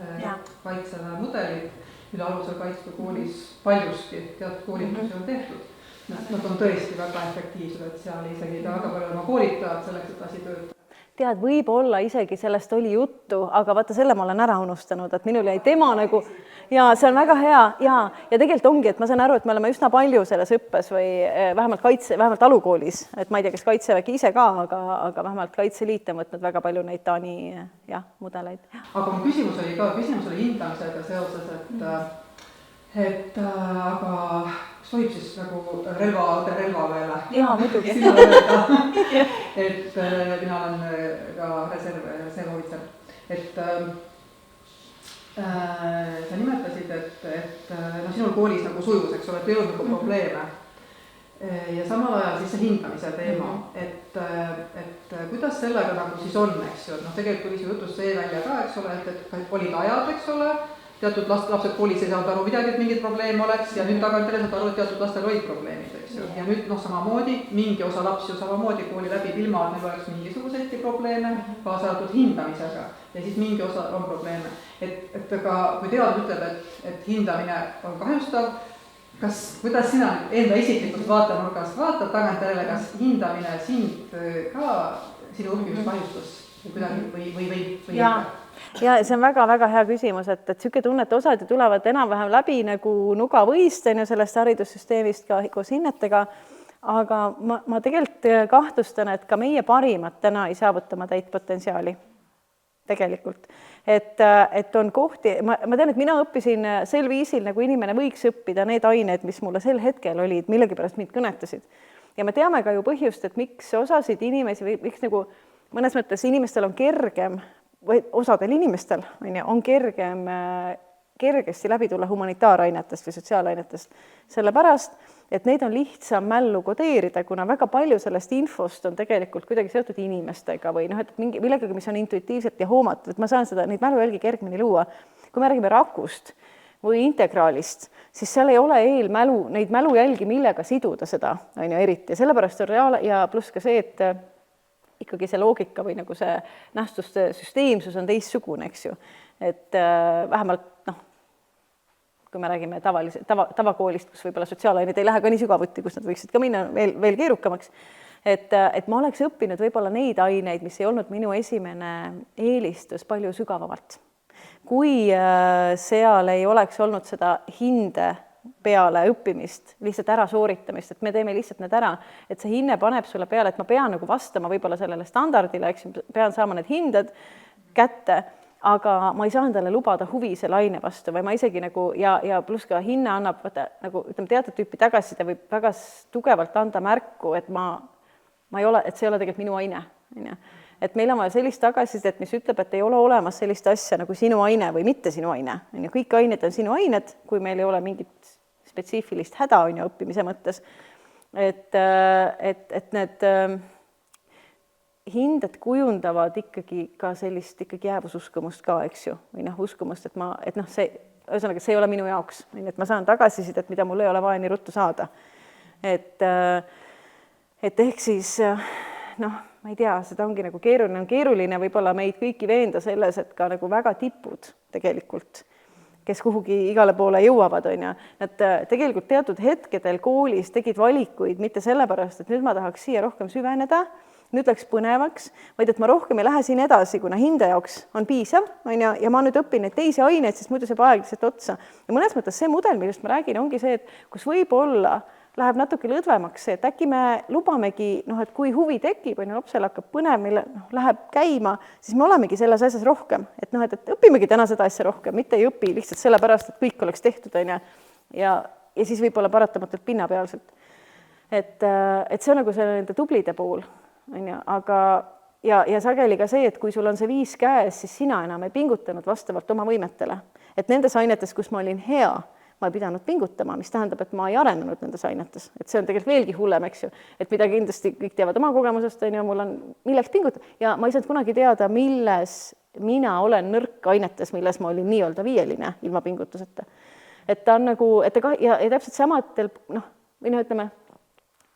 kaitseväe mudelid, mille alusel kaitstud koolis paljuski teatud koolitusi on tehtud. Nad on tõesti väga efektiivsed, et seal isegi väga palju oma koolitajad selleks, et asi töötab. Tead, võib-olla isegi sellest oli juttu, aga vaata, selle ma olen ära unustanud, et minul jäi tema nagu, ja see on väga hea ja tegelikult ongi, et ma saan aru, et me oleme üsna palju selles õppes või vähemalt alukoolis, et ma ei tea, kas Kaitsevägi ise ka, aga vähemalt Kaitseliit on võtnud väga palju neid Taani mudeleid. Aga mu küsimus oli hindamisega seoses, et aga kas tohib siis nagu relvaväele? Jaa, muidugi. Et mina olen ka reservohvitser. Et sa nimetasid, et sinul koolis nagu sujus, eks ole, et ei olnud nagu probleeme. Ja samal ajal siis see hindamise teema, et kuidas sellega nagu siis on, eks ju, et tegelikult tuli see jutust see välja ka, eks ole, et olid ajad, eks ole, teatud lapsed koolis ei saanud aru midagi, et mingid probleem oleks ja nüüd tagantjärele saad aru, et teatud lastel olid probleemid, eks ju. Ja nüüd samamoodi, mingi osa lapsi ju samamoodi kooli läbib ilma, et neil oleks mingisuguseidki probleeme, kaasa arvatud hindamisega ja siis mingi osa on probleeme. Et aga kui teadus ütleb, et hindamine on kahjustav, kuidas sina enda isiklikult vaatenurgast vaatad tagantjärele, kas hindamine sind ka sinu õppimist kahjustas või ja see on väga-väga hea küsimus, et siuke tunne, et osad tulevad enam-vähem läbi nagu nugavõist sellest haridussüsteemist ka koos hinnetega, aga ma tegelikult kahtlustan, et ka meie parimad täna ei saavuta oma täit potentsiaali. Tegelikult. Et on kohti, ma tean, et mina õppisin sel viisil, nagu inimene võiks õppida need ained, mis mulle sel hetkel olid, millegipärast mind kõnetasid. Ja me teame ka ju põhjust, et miks osasid inimesi või miks nagu mõnes mõttes inimestel on kergem või osadel inimestel on kergesti läbi tulla humanitaarainetest või sotsiaalainetest, sellepärast, et neid on lihtsam mällu kodeerida, kuna väga palju sellest infost on tegelikult kuidagi seotud inimestega või et millegagi, mis on intuitiivselt ja hoomatud, et ma saan neid mälujälgi kergmini luua. Kui me räägime rakust või integraalist, siis seal ei ole neid mälujälgi, millega siduda seda, eriti. Ja sellepärast on ja pluss ka see, et ikkagi see loogika või nagu see nähtuste süsteemsus on teistsugune, eks ju. Et vähemalt, kui me räägime tavakoolist, kus võib-olla sotsiaalained ei lähe ka nii sügavuti, kus nad võiksid ka minna veel keerukamaks, et ma oleks õppinud võib-olla neid aineid, mis ei olnud minu esimene eelistus palju sügavamalt. Kui seal ei oleks olnud seda hinde peale õppimist, lihtsalt ära sooritamist, et me teeme lihtsalt need ära, et see hinne paneb sulle peale, et ma pean nagu vastama võib-olla sellele standardile, eks pean saama need hinded kätte, aga ma ei saa endale lubada huvi selle aine vastu või ma isegi nagu ja pluss ka hinne annab nagu ütleme teatud tüüpi tagasiside võib väga tugevalt anda märku, et ma ei ole, et see ei ole tegelikult minu aine. Et meil on vaja sellist tagasisidet, mis ütleb, et ei ole olemas sellist asja nagu sinu aine või mitte sinu aine. Kõik ained on sinu ained, kui meil ei ole mingit spetsiifilist häda õppimise mõttes. Et need hinded kujundavad ikkagi ka sellist ikkagi jäävususkumust ka, eks ju, või uskumust, et see, ühesõnaga, see ei ole minu jaoks, et ma saan tagasisidet, mida mul ei ole vaja nii ruttu saada. Et ehk siis, ma ei tea, seda ongi nagu keeruline võib-olla meid kõiki veenda selles, et ka nagu väga tipud tegelikult, kes kuhugi igale poole jõuavad, nad tegelikult teatud hetkedel koolis tegid valikuid mitte sellepärast, et nüüd ma tahaks siia rohkem süveneda, nüüd läks põnevaks, vaid et ma rohkem ei lähe siin edasi, kuna hinde jaoks on piisav, on ju, ja ma nüüd õpin neid teisi aineid, sest muidu saab aeg lihtsalt otsa. Ja mõnes mõttes see mudel, millest ma räägin, ongi see, et kus võib-olla läheb natuke lõdvemaks see, et äkki me lubamegi, et kui huvi tekib, on ju, lapsel hakkab põnev, mille läheb käima, siis me olemegi selles asjas rohkem. Et et õpimegi täna seda asja rohkem, mitte ei õpi lihtsalt sellepärast, et kõik oleks tehtud, on ju, ja siis võib-olla paratamatult pinnapealselt. Et see on nagu selle nende tublide pool, on ju, aga ja sageli ka see, et kui sul on see 5 käes, siis sina enam ei pingutanud vastavalt oma võimetele. Et nendes ainetes, kus ma olin hea, ma ei pidanud pingutama, mis tähendab, et ma ei arenenud nendes ainetes. Et see on tegelikult veelgi hullem, eks ju. Et mida kindlasti kõik teavad oma kogemusest, on ju, mul on milleks pingutada. Ja ma ei saanud kunagi teada, milles mina olen nõrk ainetes, milles ma olin nii-öelda 5 ilma pingutuseta. Et ta on nagu, ja täpselt samadel, ütleme,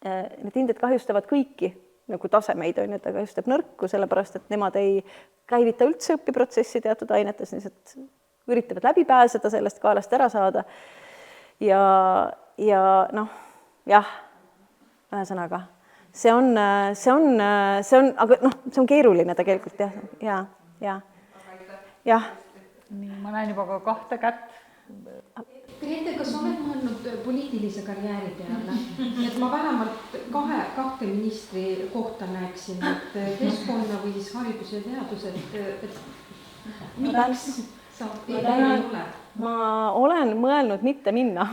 need hinded kahjustavad kõiki nagu tasemeid, on ju, ta kahjustab nõrku, sellepärast, et nemad ei käivita üldse õpiprotsessi teatud ainetes, lihtsalt üritavad läbi pääseda sellest kaalast ära saada. Ja ühesõnaga, see on, aga see on keeruline tegelikult, jah. Nii, ma näen juba ka 2 kätt. Grete, kas oled mõelnud poliitilise karjääri peale? Et ma vähemalt 2 ministri kohta näeksin, et keskkonna või siis haridus ja teadus, et miks sa ei ole? Ma olen mõelnud mitte minna.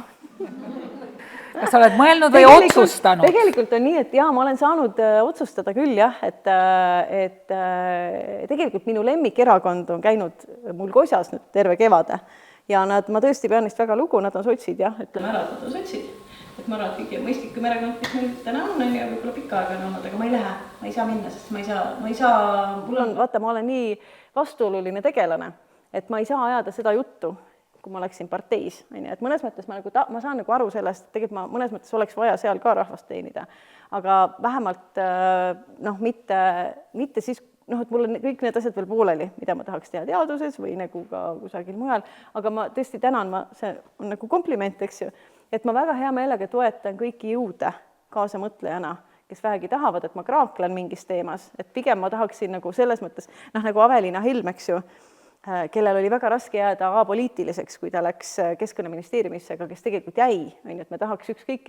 Kas sa oled mõelnud või otsustanud? Tegelikult on nii, et ma olen saanud otsustada küll, jah, et tegelikult minu lemmikerakond on käinud mul Kosjas nüüd terve kevade. Ja ma tõesti pean neist väga lugu, nad on sotsid, jah, ütleme ära, et nad on sotsid. Et ma arvan, et kõige mõistlikum erakond, mis meil täna on, ja võib-olla pikka aega on olnud, aga ma ei lähe, ma ei saa minna, sest ma ei saa, mul on, vaata, ma olen nii vastuoluline tegelane, et ma ei saa ajada seda juttu, kui ma läksin parteis. Et mõnes mõttes ma saan nagu aru sellest, et tegelikult ma mõnes mõttes oleks vaja seal ka rahvast teenida, aga vähemalt mitte siis, et mul on kõik need asjad veel pooleli, mida ma tahaks teha teaduses või nagu ka kusagil mujal, aga ma tõesti tänan, see on nagu kompliment, eks ju, et ma väga hea meelega toetan kõiki jõude kaasamõtlejana, kes vähegi tahavad, et ma kraaklen mingis teemas, et pigem ma tahaksin nagu selles mõttes, nagu Aveliina Helm, eks ju, kellel oli väga raske jääda apoliitiliseks, kui ta läks Keskkonnaministeeriumisse, aga kes tegelikult jäi, et me tahaks ükskõik,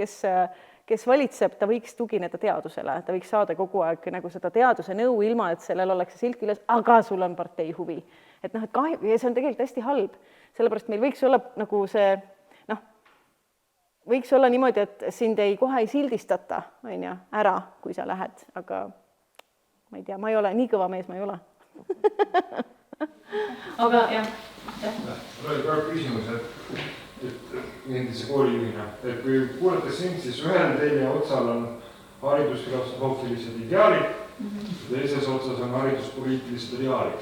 kes valitseb, ta võiks tugineda teadusele, ta võiks saada kogu aeg nagu seda teaduse nõu, ilma et sellel oleks see silk üles, aga sul on partei huvi. Et kahju, ja see on tegelikult hästi halb, sellepärast meil võiks olla nagu see, võiks olla niimoodi, et sind kohe ei sildistata, ära, kui sa lähed, aga ma ei tea, ma ei ole, nii kõva mees ma ei ole. Aga jah. Mul oli ka küsimus, et endise koolijuhina, et kui kuulata sind, siis ühel teine otsal on haridusfilosoofilised ideaalid, teises otsas on hariduspoliitilised ideaalid.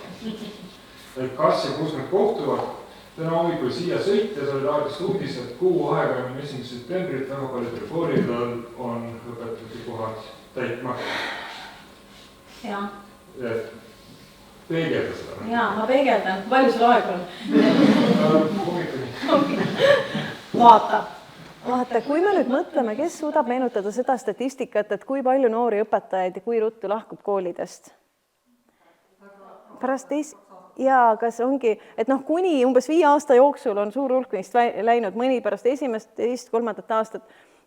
Et kas ja kus nad kohtuvad? Täna hommikul siia sõites oli raadiost uudis, et kuu aega on 1. septembrit, väga paljudel koolidel on õpetajate kohad täitmata. Jah. Peegelda seda. Jaa, ma peegeldan. Palju sul aeg on? Hommikuni. Vaata, kui me nüüd mõtleme, kes suudab meenutada seda statistikat, et kui palju noori õpetajaid ja kui ruttu lahkub koolidest? Pärast jaa, kas ongi, et kuni umbes 5 aasta jooksul on suur hulk neist läinud, mõni pärast esimest, teist, 3. aastat.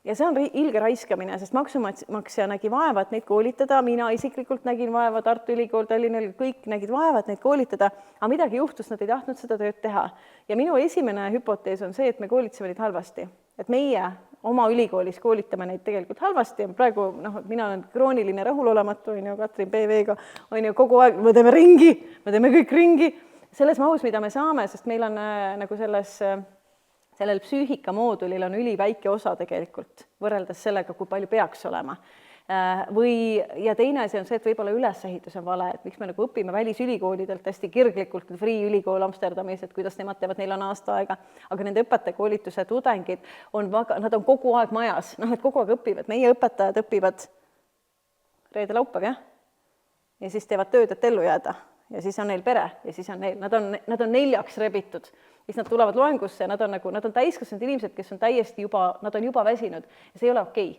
Ja see on ilge raiskamine, sest maksumaksja nägi vaeva, et neid koolitada, mina isiklikult nägin vaeva, Tartu Ülikool, Tallinnal, kõik nägid vaeva, et neid koolitada, aga midagi juhtus, nad ei tahtnud seda tööd teha. Ja minu esimene hüpotees on see, et me koolitasime neid halvasti. Et meie oma ülikoolis koolitame neid tegelikult halvasti ja praegu, mina olen krooniline rahulolematu, Katrin PV-ga, kogu aeg, me teeme kõik ringi, selles mahus, mida me saame, sest meil on nagu sellel psüühikamoodulil on üliväike osa tegelikult, võrreldes sellega, kui palju peaks olema. Ja teine asi on see, et võib-olla ülesehitus on vale, et miks me nagu õpime välisülikoolidelt hästi kirglikult, Free ülikool Amsterdamis, et kuidas nemad teevad, neil on aasta aega, aga nende õpetajakoolituse tudengid nad on kogu aeg majas, et kogu aeg õpivad, meie õpetajad õpivad reede-laupäev, jah? Ja siis teevad tööd, et ellu jääda ja siis on neil pere ja siis on neil, nad on 4 rebitud, siis nad tulevad loengusse ja nad on täiskasvanud inimesed, kes on täiesti juba väsinud ja see ei ole okei.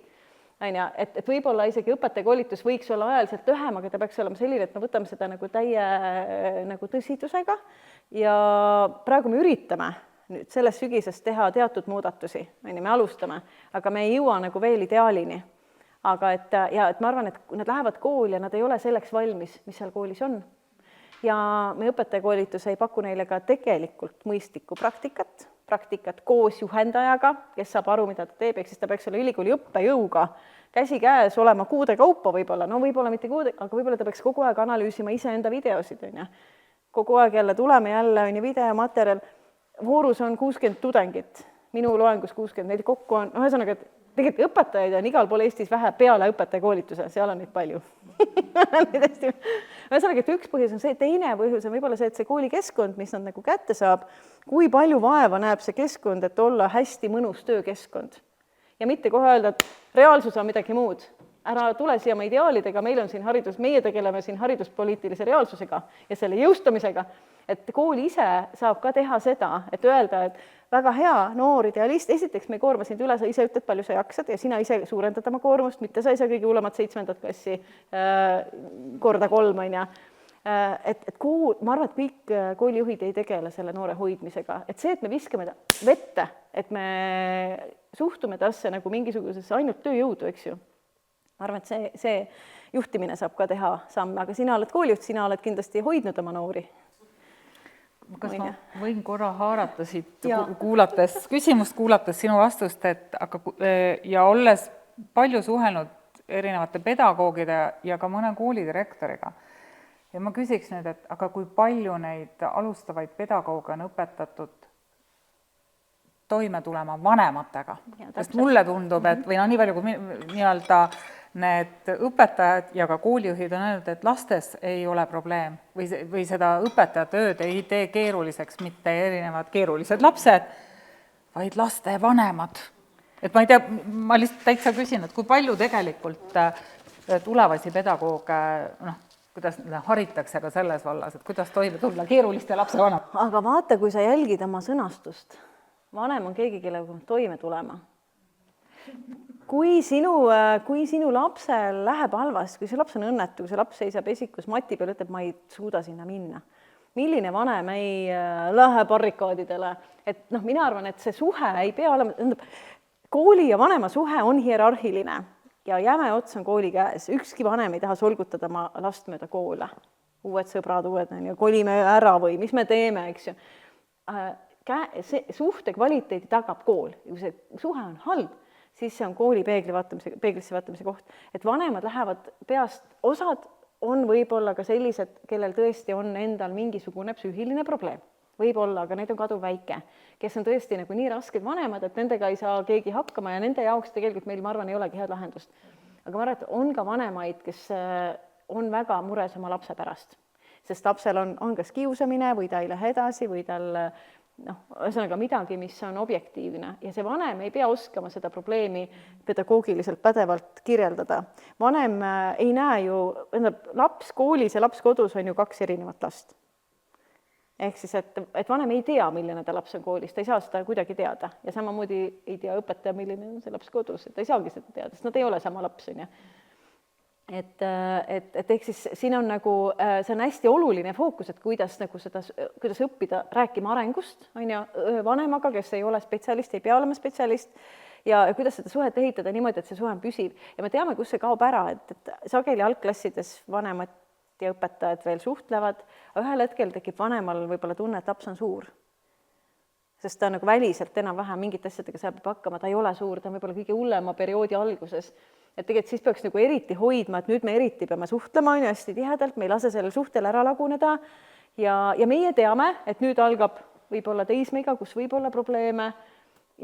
et võib-olla isegi õpetajakoolitus võiks olla ajaliselt lühem, aga ta peaks olema selline, et me võtame seda nagu täie nagu tõsidusega ja praegu me üritame nüüd selles sügises teha teatud muudatusi, me alustame, aga me ei jõua nagu veel ideaalini. Aga et ma arvan, et nad lähevad kooli ja nad ei ole selleks valmis, mis seal koolis on. Ja me õpetajakoolitus ei paku neile ka tegelikult mõistlikku praktikat koos juhendajaga, kes saab aru, mida ta teeb, ehk siis ta peaks olla ülikooli õppejõuga käsi käes olema kuude kaupa võib-olla, no võib-olla mitte kuude, aga võib-olla ta peaks kogu aeg analüüsima iseenda videosid, kogu aeg jälle tuleme jälle, videomaterjal, voorus on 60 tudengit, minu loengus 60, neid kokku on, ühesõnaga, et tegelikult õpetajaid on igal pool Eestis vähe peale õpetajakoolituse, seal on neid palju. Ühesõnaga, et üks põhjus on see, teine põhjus on võib-olla see, et see koolikeskkond, mis nad nagu kätte saab, kui palju vaeva näeb see keskkond, et olla hästi mõnus töökeskkond. Ja mitte kohe öelda, et reaalsus on midagi muud. Ära tule siia oma ideaalidega, meil on siin meie tegeleme siin hariduspoliitilise reaalsusega ja selle jõustamisega, et kool ise saab ka teha seda, et öelda, et väga hea, noor idealist, esiteks me ei koorma sind üle, sa ise ütled, palju sa jaksad ja sina ise suurendad oma koormust, mitte sa ei saa kõige hullemat 7. klassi korda 3, et ma arvan, et kõik koolijuhid ei tegele selle noore hoidmisega, et see, et me viskame ta vette, et me suhtume tasse nagu mingisugusesse ainult tööjõudu, eks ju. Ma arvan, et see juhtimine saab ka teha samme, aga sina oled koolijuht, sina oled kindlasti hoidnud oma noori. Kas ma võin korra haarata siit küsimust kuulates sinu vastust, ja olles palju suhelnud erinevate pedagoogide ja ka mõne koolidirektoriga. Ja ma küsiks nüüd, et aga kui palju neid alustavaid pedagooge on õpetatud toime tulema vanematega? Sest mulle tundub, et või nii palju kui nii-öelda need õpetajad ja ka koolijuhid on öelnud, et lastes ei ole probleem või seda õpetajatööd ei tee keeruliseks mitte erinevad keerulised lapsed, vaid laste vanemad. Et ma ei tea, ma lihtsalt täitsa küsin, et kui palju tegelikult tulevasi pedagooge, kuidas haritakse ka selles vallas, et kuidas toime tulla keeruliste lapse vanem. Aga vaata, kui sa jälgid oma sõnastust, vanem on keegi, kellega toime tulema. Kui sinu lapsel läheb halvasti, kui see laps on õnnetu, kui see laps seisab esikus mati peal, ütleb, ma ei suuda sinna minna. Milline vanem ei lähe barrikaadidele? Et mina arvan, et see suhe ei pea olema, kooli ja vanema suhe on hierarhiline ja jäme ots on kooli käes. Ükski vanem ei taha solgutada oma last mööda koole. Uued sõbrad, kolime ära või mis me teeme, eks ju. See suhte kvaliteedi tagab kool. Kui see suhe on halb, siis see on kooli peeglisse vaatamise koht. Et vanemad lähevad peast, osad on võib-olla ka sellised, kellel tõesti on endal mingisugune psüühiline probleem. Võib-olla, aga neid on kadu väike, kes on tõesti nagu nii rasked vanemad, et nendega ei saa keegi hakkama ja nende jaoks tegelikult meil, ma arvan, ei olegi head lahendust. Aga ma arvan, et on ka vanemaid, kes on väga mures oma lapse pärast. Sest lapsel on kas kiusamine või ta ei lähe edasi või tal ühesõnaga midagi, mis on objektiivne ja see vanem ei pea oskama seda probleemi pedagoogiliselt pädevalt kirjeldada. Vanem ei näe ju, laps koolis ja laps kodus on ju 2 erinevat last. Ehk siis, et vanem ei tea, milline ta laps on koolis, ta ei saa seda kuidagi teada ja samamoodi ei tea õpetaja, milline on see laps kodus, et ta ei saagi seda teada, sest nad ei ole sama laps, on ju. Et ehk siis siin on nagu, see on hästi oluline fookus, et kuidas õppida rääkima arengust, on ju, vanemaga, kes ei ole spetsialist, ei pea olema spetsialist ja kuidas seda suhet ehitada niimoodi, et see suhe on püsiv. Ja me teame, kus see kaob ära, et sageli algklassides vanemad ja õpetajad veel suhtlevad, ühel hetkel tekib vanemal võib-olla tunne, et laps on suur. Sest ta on nagu väliselt enam-vähem mingite asjadega saab hakkama, ta ei ole suur, ta on võib-olla kõige hullema perioodi alguses. Et tegelikult siis peaks nagu eriti hoidma, et nüüd me eriti peame suhtlema hästi tihedalt, me ei lase sellel suhtel ära laguneda ja meie teame, et nüüd algab võib-olla teismega, kus võib olla probleeme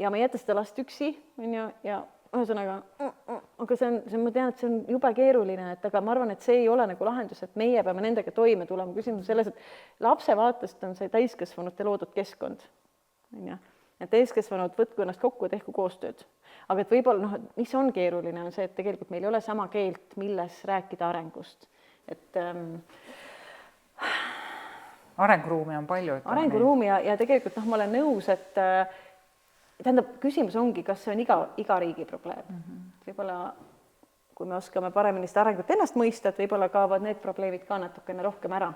ja me ei jäta seda last üksi, ja ühesõnaga, aga ma tean, et see on jube keeruline, aga ma arvan, et see ei ole nagu lahendus, et meie peame nendega toime tulema. Küsimus selles, et lapse vaatest on see täiskasvanute loodud keskkond. Et täiskasvanud võtku ennast kokku, tehku koostööd. Aga et võib-olla, mis on keeruline, on see, et tegelikult meil ei ole sama keelt, milles rääkida arengust. Et arenguruumi on palju. Arenguruumi ja tegelikult ma olen nõus, et tähendab, küsimus ongi, kas see on iga riigi probleem. Võib-olla kui me oskame paremini seda arengut ennast mõista, et võib-olla kaovad need probleemid ka natukene rohkem ära.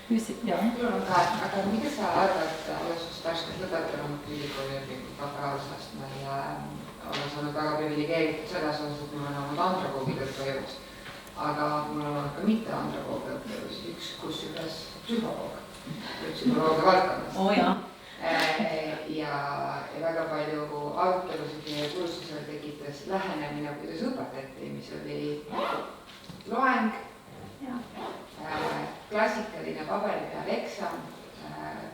Aga mida sa arvad, olles just värskelt lõpetanud ülikooli õpingut bakalaureuseastmel ja olles olnud väga privilegeeritud selles osas, et mul on olnud andragoogid õppejõus, aga mul on olnud ka mitte andragoog õppejõus, kusjuures psühholoog või psühholoogia valdkonnas. Oh, ja väga palju arutelusid ja kursusel tekitas lähenemine, kuidas õpetati, mis oli loeng, klassikaline paberi peal eksam,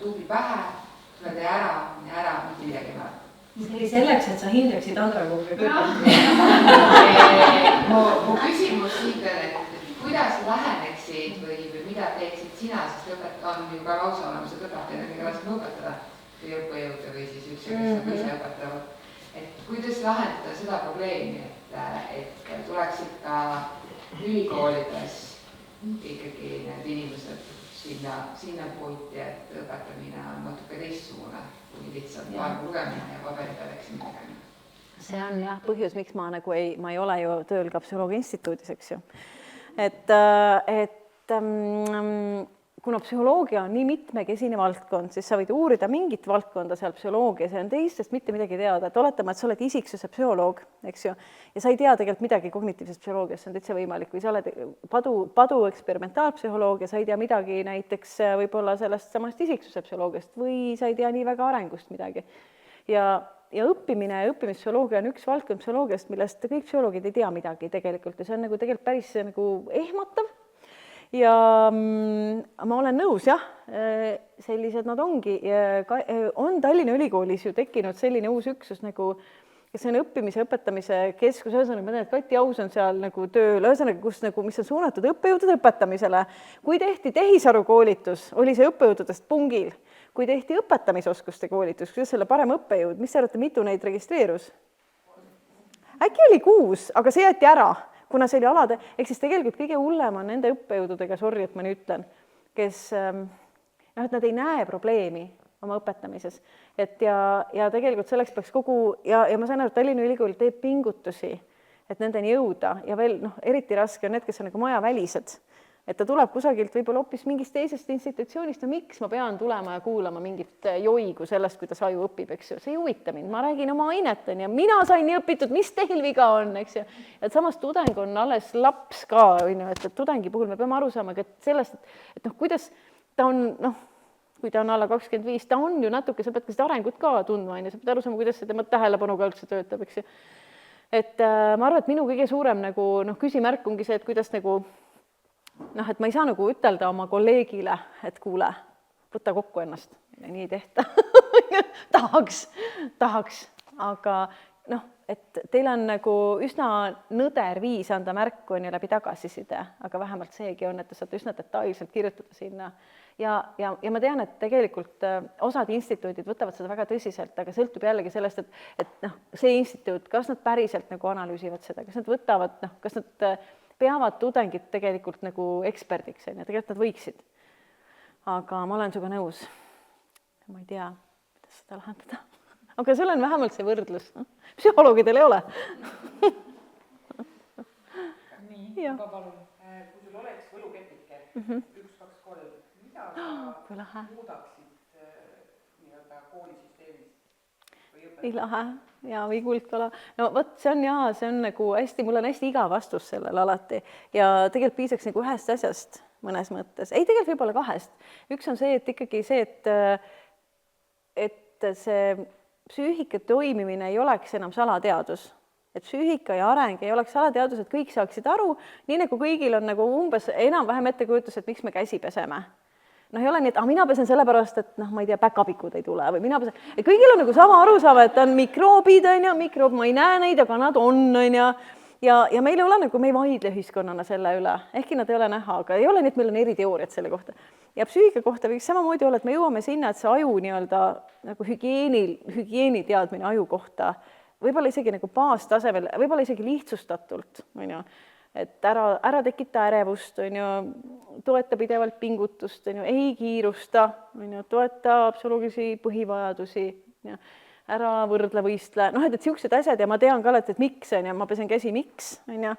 tuubi pähe, tuleb tee ära, mitte midagi ära. See oli selleks, et sa hindaksid andragoogi kõrgelt. Mu küsimus siit on, et kuidas läheneksid või mida teeksid sina, sest on ju ka lausa olemas, et õpetajad on kõige raskem õpetada või õppejõude või siis üldse, kes nad ise õpetavad. Et kuidas lahendada seda probleemi, et tuleksid ka ülikoolides ikkagi need inimesed sinna pointi, et õpetamine on natuke teistsugune kui lihtsalt aegu lugemine ja paberi peal eksamit tegemine. See on jah põhjus, miks ma ei ole ju tööl ka psühholoogia instituudis, eks ju. Kuna psühholoogia on nii mitmekesine valdkond, siis sa võid uurida mingit valdkonda seal psühholoogias ja on teistest mitte midagi teada, et oletame, et sa oled isiksuse psühholoog, eks ju, ja sa ei tea tegelikult midagi kognitiivsest psühholoogiast, see on täitsa võimalik, või sa oled padu eksperimentaalpsühholoogia, sa ei tea midagi näiteks võib-olla sellest samast isiksuse psühholoogiast või sa ei tea nii väga arengust midagi. Ja õppimine ja õppimispsühholoogia on üks valdkond psühholoogiast, millest kõik psühholoogid ei tea midagi tegelikult ja see on tegelikult päris ehmatav. Ja ma olen nõus, jah, sellised nad ongi. On Tallinna Ülikoolis ju tekkinud selline uus üksus, kes on õppimise ja õpetamise keskus, ühesõnaga, ma tean, et Kati Aus on seal tööl, ühesõnaga, mis on suunatud õppejõudude õpetamisele. Kui tehti tehisaru koolitus, oli see õppejõududest pungil. Kui tehti õpetamisoskuste koolitus, kuidas selle parem õppejõud, mis te arvate, mitu neid registreerus? Äkki oli 6, aga see jäeti ära. Kuna see oli alade, ehk siis tegelikult kõige hullem on nende õppejõududega, sorry, et ma nii ütlen, kes, et nad ei näe probleemi oma õpetamises. Ja tegelikult selleks peaks ja ma sain aru, et Tallinna Ülikool teeb pingutusi, et nendeni jõuda ja veel, eriti raske on need, kes on majavälised. Et ta tuleb kusagilt võib-olla hoopis mingist teisest institutsioonist, miks ma pean tulema ja kuulama mingit joigu sellest, kuidas aju õpib, eks ju. See ei huvita mind, ma räägin oma ainet ja mina sain nii õpitud, mis teil viga on, eks ju. Et samas tudeng on alles laps ka, et tudengi puhul me peame aru saama sellest, et kuidas ta on, kui ta on alla 25, ta on ju natuke, sa pead ka seda arengut ka tundma, sa pead aru saama, kuidas see tema tähelepanuga üldse töötab, eks ju. Et ma arvan, et minu kõige suurem küsimärk ongi see, et kuidas et ma ei saa ütelda oma kolleegile, et kuule, võta kokku ennast, nii ei tehta. tahaks, aga et teil on üsna nõder viis anda märku on ju läbi tagasiside, aga vähemalt seegi on, et te saate üsna detailselt kirjutada sinna. Ja ma tean, et tegelikult osad instituudid võtavad seda väga tõsiselt, aga sõltub jällegi sellest, et see instituut, kas nad päriselt analüüsivad seda, kas nad võtavad, kas nad peavad tudengid tegelikult eksperdiks, tegelikult nad võiksid. Aga ma olen sinuga nõus. Ma ei tea, kuidas seda lahendada. Aga sul on vähemalt see võrdlus. Psühholoogidel ei ole. Nii, ma palun. Kui sul oleks võlukepike, 1, 2, 3, mida sa muudaksid koolisüsteemis? Ilahe ja või kuldkala. No võt, see on hästi, mul on hästi iga vastus sellele alati ja tegelikult piisaks ühest asjast mõnes mõttes. Ei, tegelikult võib-olla 2. Üks on see, et ikkagi see, et see psüühika toimimine ei oleks enam salateadus. Et psüühika ja areng ei oleks salateadus, et kõik saaksid aru, nii nagu kõigil on umbes enam-vähem ettekujutus, et miks me käsi peseme. Ei ole nii, et mina pesen sellepärast, et ma ei tea, päkapikud ei tule või mina pesen. Et kõigil on sama arusaama, et on mikroobid, ma ei näe neid, aga nad on. Ja meil ei ole me ei vaidle ühiskonnana selle üle, ehkki nad ei ole näha, aga ei ole nii, et meil on eri teooriad selle kohta. Ja psüühika kohta võiks samamoodi olla, et me jõuame sinna, et see aju hügieeni teadmine aju kohta, võib-olla isegi baastasemel, võib-olla isegi lihtsustatult, et ära tekita ärevust, toeta pidevalt pingutust, ei kiirusta, toeta psühholoogilisi põhivajadusi. ära võrdle, võistle, noh, et siuksed asjad ja ma tean ka alati, et miks on ja ma pesen käsi, miks on ju.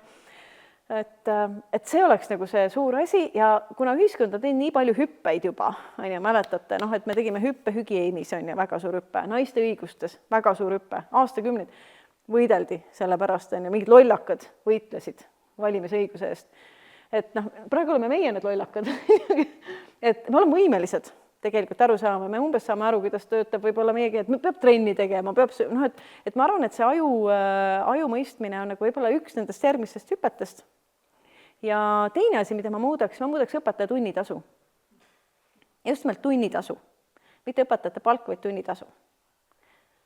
Et see oleks nagu see suur asi ja kuna ühiskond on teinud nii palju hüppeid juba, on ju, mäletate, noh, et me tegime hüppe hügieenis, on ju, väga suur hüppe, naiste õigustes, väga suur hüppe, aastakümneid võideldi selle pärast, on ju, mingid lollakad võitlesid valimisõiguse eest. Et noh, praegu oleme meie need lollakad, et me oleme võimelised tegelikult aru saama, me umbes saame aru, kuidas töötab võib-olla meiegi, et me peab trenni tegema, peab, noh, et ma arvan, et see aju mõistmine on nagu võib-olla üks nendest järgmistest hüpetest. Ja teine asi, mida ma muudaks õpetaja tunnitasu. Just nimelt tunnitasu. Mitte õpetajate palk, vaid tunnitasu.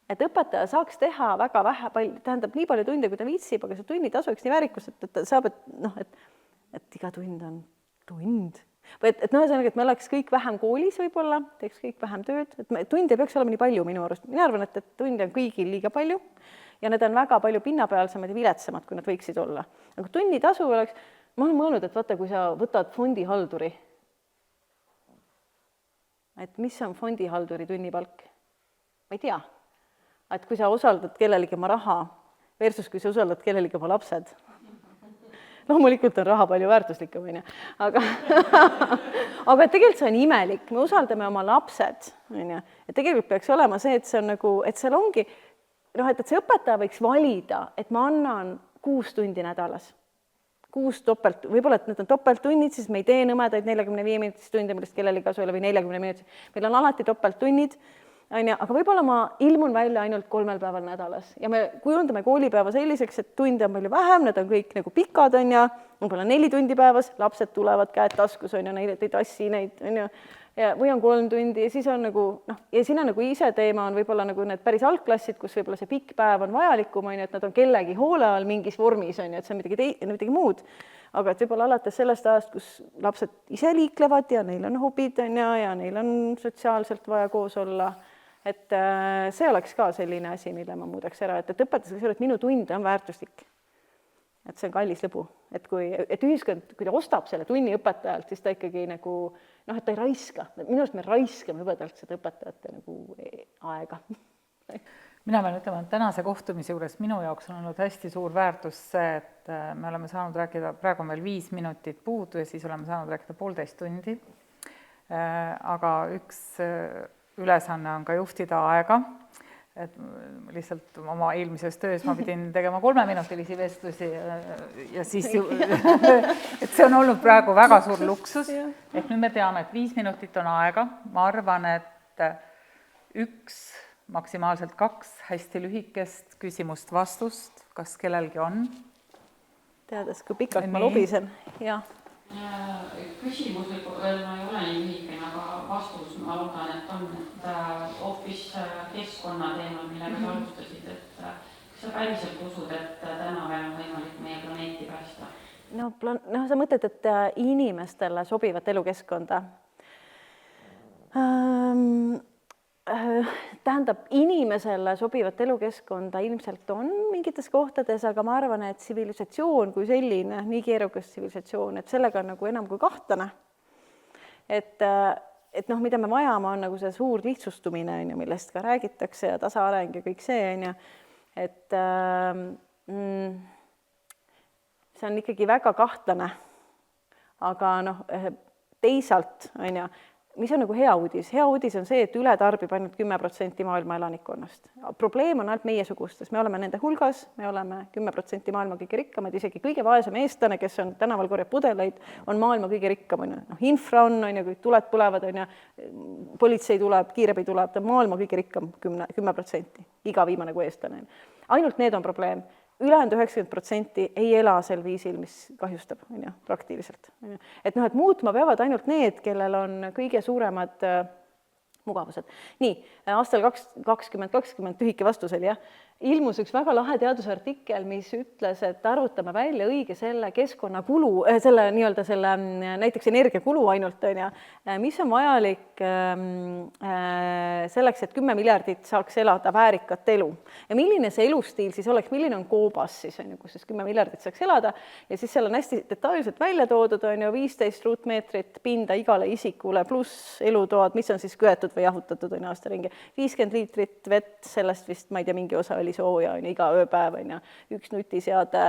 Et õpetaja saaks teha väga vähe, tähendab nii palju tunde, kui ta viitsib, aga see tunnitasu oleks nii väärikus, et ta saab, et iga tund on tund. Või et ühesõnaga, et me oleks kõik vähem koolis võib-olla, teeks kõik vähem tööd, et tund ei peaks olema nii palju minu arust. Mina arvan, et tunde on kõigil liiga palju ja need on väga palju pinnapealsemad ja viletsamad, kui nad võiksid olla. Aga tunnitasu oleks, ma olen mõelnud, et vaata, kui sa võtad fondihalduri, et mis on fondihalduri tunnipalk? Ma ei tea. Et kui sa osaldad kellelegi oma raha versus kui sa usaldad kellelegi oma lapsed, loomulikult on raha palju väärtuslikum, aga tegelikult see on imelik, me usaldame oma lapsed, ja tegelikult peaks olema see, et see on nagu, et seal ongi, et see õpetaja võiks valida, et ma annan 6 tundi nädalas, 6 topelt, võib-olla, et need on topelttunnid, siis me ei tee nõmedaid 45 minutist tunde, millest kellelegi kasu ei ole või 40 minutist, meil on alati topelttunnid, aga võib-olla ma ilmun välja ainult 3 päeval nädalas ja me kujundame koolipäeva selliseks, et tunde on palju vähem, need on kõik nagu pikad, on ja võib-olla 4 tundi päevas, lapsed tulevad käed taskus, on ja neid ei tassi neid, on ja, või on 3 tundi ja siis on nagu, noh, ja siin on nagu ise teema on võib-olla nagu need päris algklassid, kus võib-olla see pikk päev on vajalikum, on ja, et nad on kellegi hoole all mingis vormis, on ja, et see on midagi muud. Aga et võib-olla alates sellest ajast, kus lapsed ise liiklevad ja neil on hobid, on ja neil on sotsiaalselt vaja koos olla, et see oleks ka selline asi, mille ma muudaks ära, et õpetas, et minu tund on väärtuslik. Et see on kallis lõbu. Et ühiskond, kui ta ostab selle tunni õpetajalt, siis ta ikkagi nagu, noh, et ta ei raiska. Minu arust me raiskame õpetajalt seda õpetajate nagu aega. Mina pean ütlema, et tänase kohtumise juures minu jaoks on olnud hästi suur väärtus see, et me oleme saanud rääkida, praegu on veel 5 minutit puudu ja siis oleme saanud rääkida 1,5 tundi. Aga üks ülesanne on ka juhtida aega, et lihtsalt oma eelmises töös ma pidin tegema 3-minutilisi vestlusi ja siis et see on olnud praegu väga suur luksus, et nüüd me teame, et 5 minutit on aega, ma arvan, et 1, maksimaalselt 2 hästi lühikest küsimust-vastust, kas kellelgi on? Teades, kui pikalt ma lobisen, jah. Küsimus võib-olla ei ole nii lühikene, aga vastus ma loodan, et on, et hoopis keskkonna teemal, millega sa alustasid, et kas sa päriselt usud, et täna veel on võimalik meie planeeti päästa? No sa mõtled, et inimestele sobivat elukeskkonda. Tähendab, inimesele sobivat elukeskkonda ilmselt on mingites kohtades, aga ma arvan, et tsivilisatsioon kui selline, nii keerukas tsivilisatsioon, et sellega on nagu enam kui kahtlane. Et noh, mida me vajame, on nagu see suur lihtsustumine, millest ka räägitakse ja tasaareng ja kõik see, on. Et see on ikkagi väga kahtlane. Aga noh, teisalt, on ju, mis on nagu hea uudis? Hea uudis on see, et üle tarbib ainult 10% maailma elanikkonnast. Probleem on ainult meiesugustes. Me oleme nende hulgas, me oleme 10% maailma kõige rikkamad, isegi kõige vaesem eestlane, kes on tänaval korjab pudeleid, on maailma kõige rikkam. No, infra on, kui tuled põlevad, politsei tuleb, kiirabi tuleb, ta on maailma kõige rikkam 10%, iga viimane kui eestlane. Ainult need on probleem. Ülejäänud 90% ei ela sel viisil, mis kahjustab praktiliselt. Et muutma peavad ainult need, kellel on kõige suuremad mugavused. Nii, aastal 2020 tühike vastus oli, jah, ilmus üks väga lahe teadusartikkel, mis ütles, et arvutame välja õige selle keskkonnakulu, selle nii-öelda selle näiteks energiakulu ainult, on ju, mis on vajalik selleks, et 10 miljardit saaks elada väärikat elu. Ja milline see elustiil siis oleks, milline on koobas siis, on ju, kus siis 10 miljardit saaks elada ja siis seal on hästi detailselt välja toodud, on ju, 15 ruutmeetrit pinda igale isikule pluss elutoad, mis on siis köetud või jahutatud on aasta ringi, 50 liitrit vett, sellest vist, ma ei tea, mingi osa oli sooja, on ju, iga ööpäev, on ju, üks nutiseade,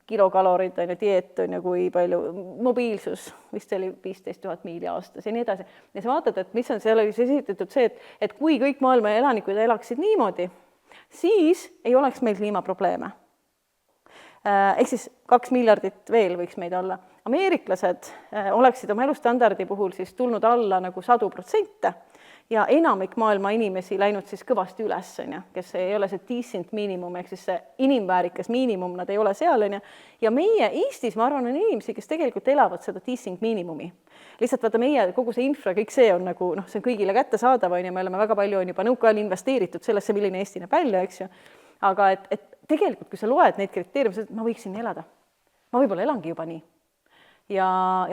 kilokalorid, on ju, dieet, on ju, kui palju, mobiilsus, vist oli 15 000 miili aastas ja nii edasi. Ja sa vaatad, et mis on, seal oli esitatud see, et kui kõik maailma elanikud elaksid niimoodi, siis ei oleks meil kliimaprobleeme. Ehk siis 2 miljardit veel võiks meid olla. Ameeriklased oleksid oma elustandardi puhul siis tulnud alla nagu 100% ja enamik maailma inimesi läinud siis kõvasti üles, on ju, kes ei ole see decent miinimum, ehk siis see inimväärikas miinimum, nad ei ole seal, on ju. Ja meie Eestis, ma arvan, on inimesi, kes tegelikult elavad seda decent miinimumi. Lihtsalt vaata meie, kogu see infra, kõik see on nagu, noh, see on kõigile kättesaadav, on ju, me oleme väga palju on juba nõukaajal investeeritud sellesse, milline Eesti näeb välja, eks ju. Aga et tegelikult, kui sa loed neid kriteeriume, ma võiksin elada. Ma võib-olla elangi juba nii. Ja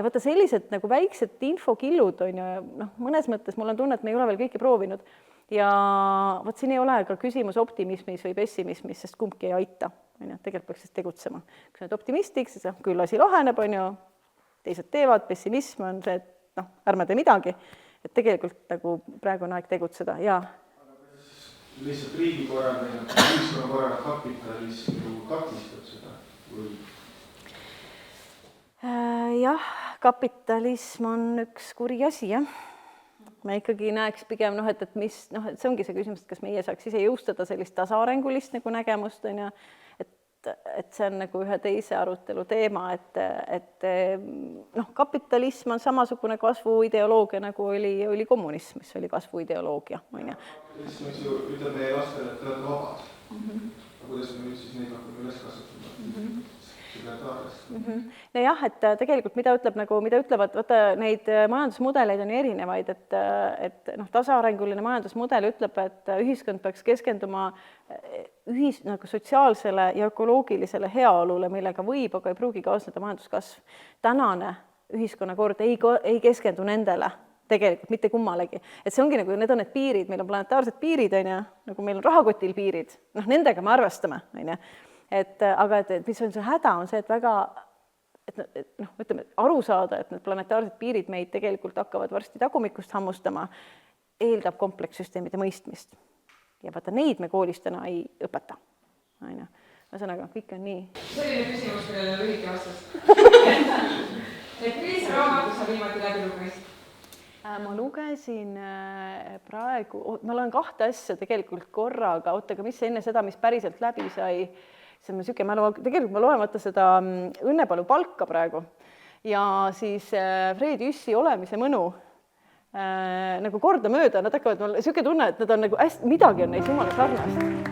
vaata sellised nagu väiksed infokillud on ju, noh, mõnes mõttes mul on tunne, et me ei ole veel kõike proovinud ja vaat siin ei ole ka küsimus optimismis või pessimismis, sest kumbki ei aita, on ju, tegelikult peaks siis tegutsema. Kui sa oled optimistlik, siis küll asi laheneb, on ju, teised teevad, pessimism on see, et noh, ärme tee midagi, et tegelikult nagu praegu on aeg tegutseda, jaa. Lihtsalt riigi korraldamine, ühiskonna korraldamine kapitalism takistab seda või? Jah, kapitalism on üks kuri asi, jah. Me ikkagi näeks pigem, noh, et mis, noh, et see ongi see küsimus, et kas meie saaks ise jõustada sellist tasaarengulist nagu nägemust, on ju, et see on nagu ühe teise arutelu teema, et noh, kapitalism on samasugune kasvuideoloogia, nagu oli kommunism, mis oli kasvuideoloogia, on ju. Kapitalism ütleb meie lastele, et te olete vabad. Kuidas me nüüd siis neid hakkame üles kasvatama? No jah, et tegelikult mida ütlevad, vaata neid majandusmudeleid on erinevaid, et noh, tasaarenguline majandusmudel ütleb, et ühiskond peaks keskenduma nagu sotsiaalsele ja ökoloogilisele heaolule, millega võib, aga ei pruugi kaasneda majanduskasv. Tänane ühiskonnakord ei keskendu nendele tegelikult mitte kummalegi. Et see ongi nagu, need on need piirid, meil on planetaarsed piirid, on ju, nagu meil on rahakotil piirid, noh, nendega me arvestame, on ju. Aga mis on see häda, on see, et väga, noh, ütleme, aru saada, et need planetaarsed piirid meid tegelikult hakkavad varsti tagumikust hammustama, eeldab komplekssüsteemide mõistmist. Ja vaata, neid me koolis täna ei õpeta. Ühesõnaga, kõik on nii. Selline küsimus, millele lühike vastus. Mis raamatus sa viimati läbi lugesid? Ma lugesin praegu, ma loen 2 asja tegelikult korraga, aga mis enne seda, mis päriselt läbi sai, see on siuke, tegelikult ma loen vaata seda Õnnepalu palka praegu ja siis Fred Jüssi Olemise mõnu nagu kordamööda, nad hakkavad, siuke tunne, et nad on nagu hästi, midagi on neis jumala sarnast.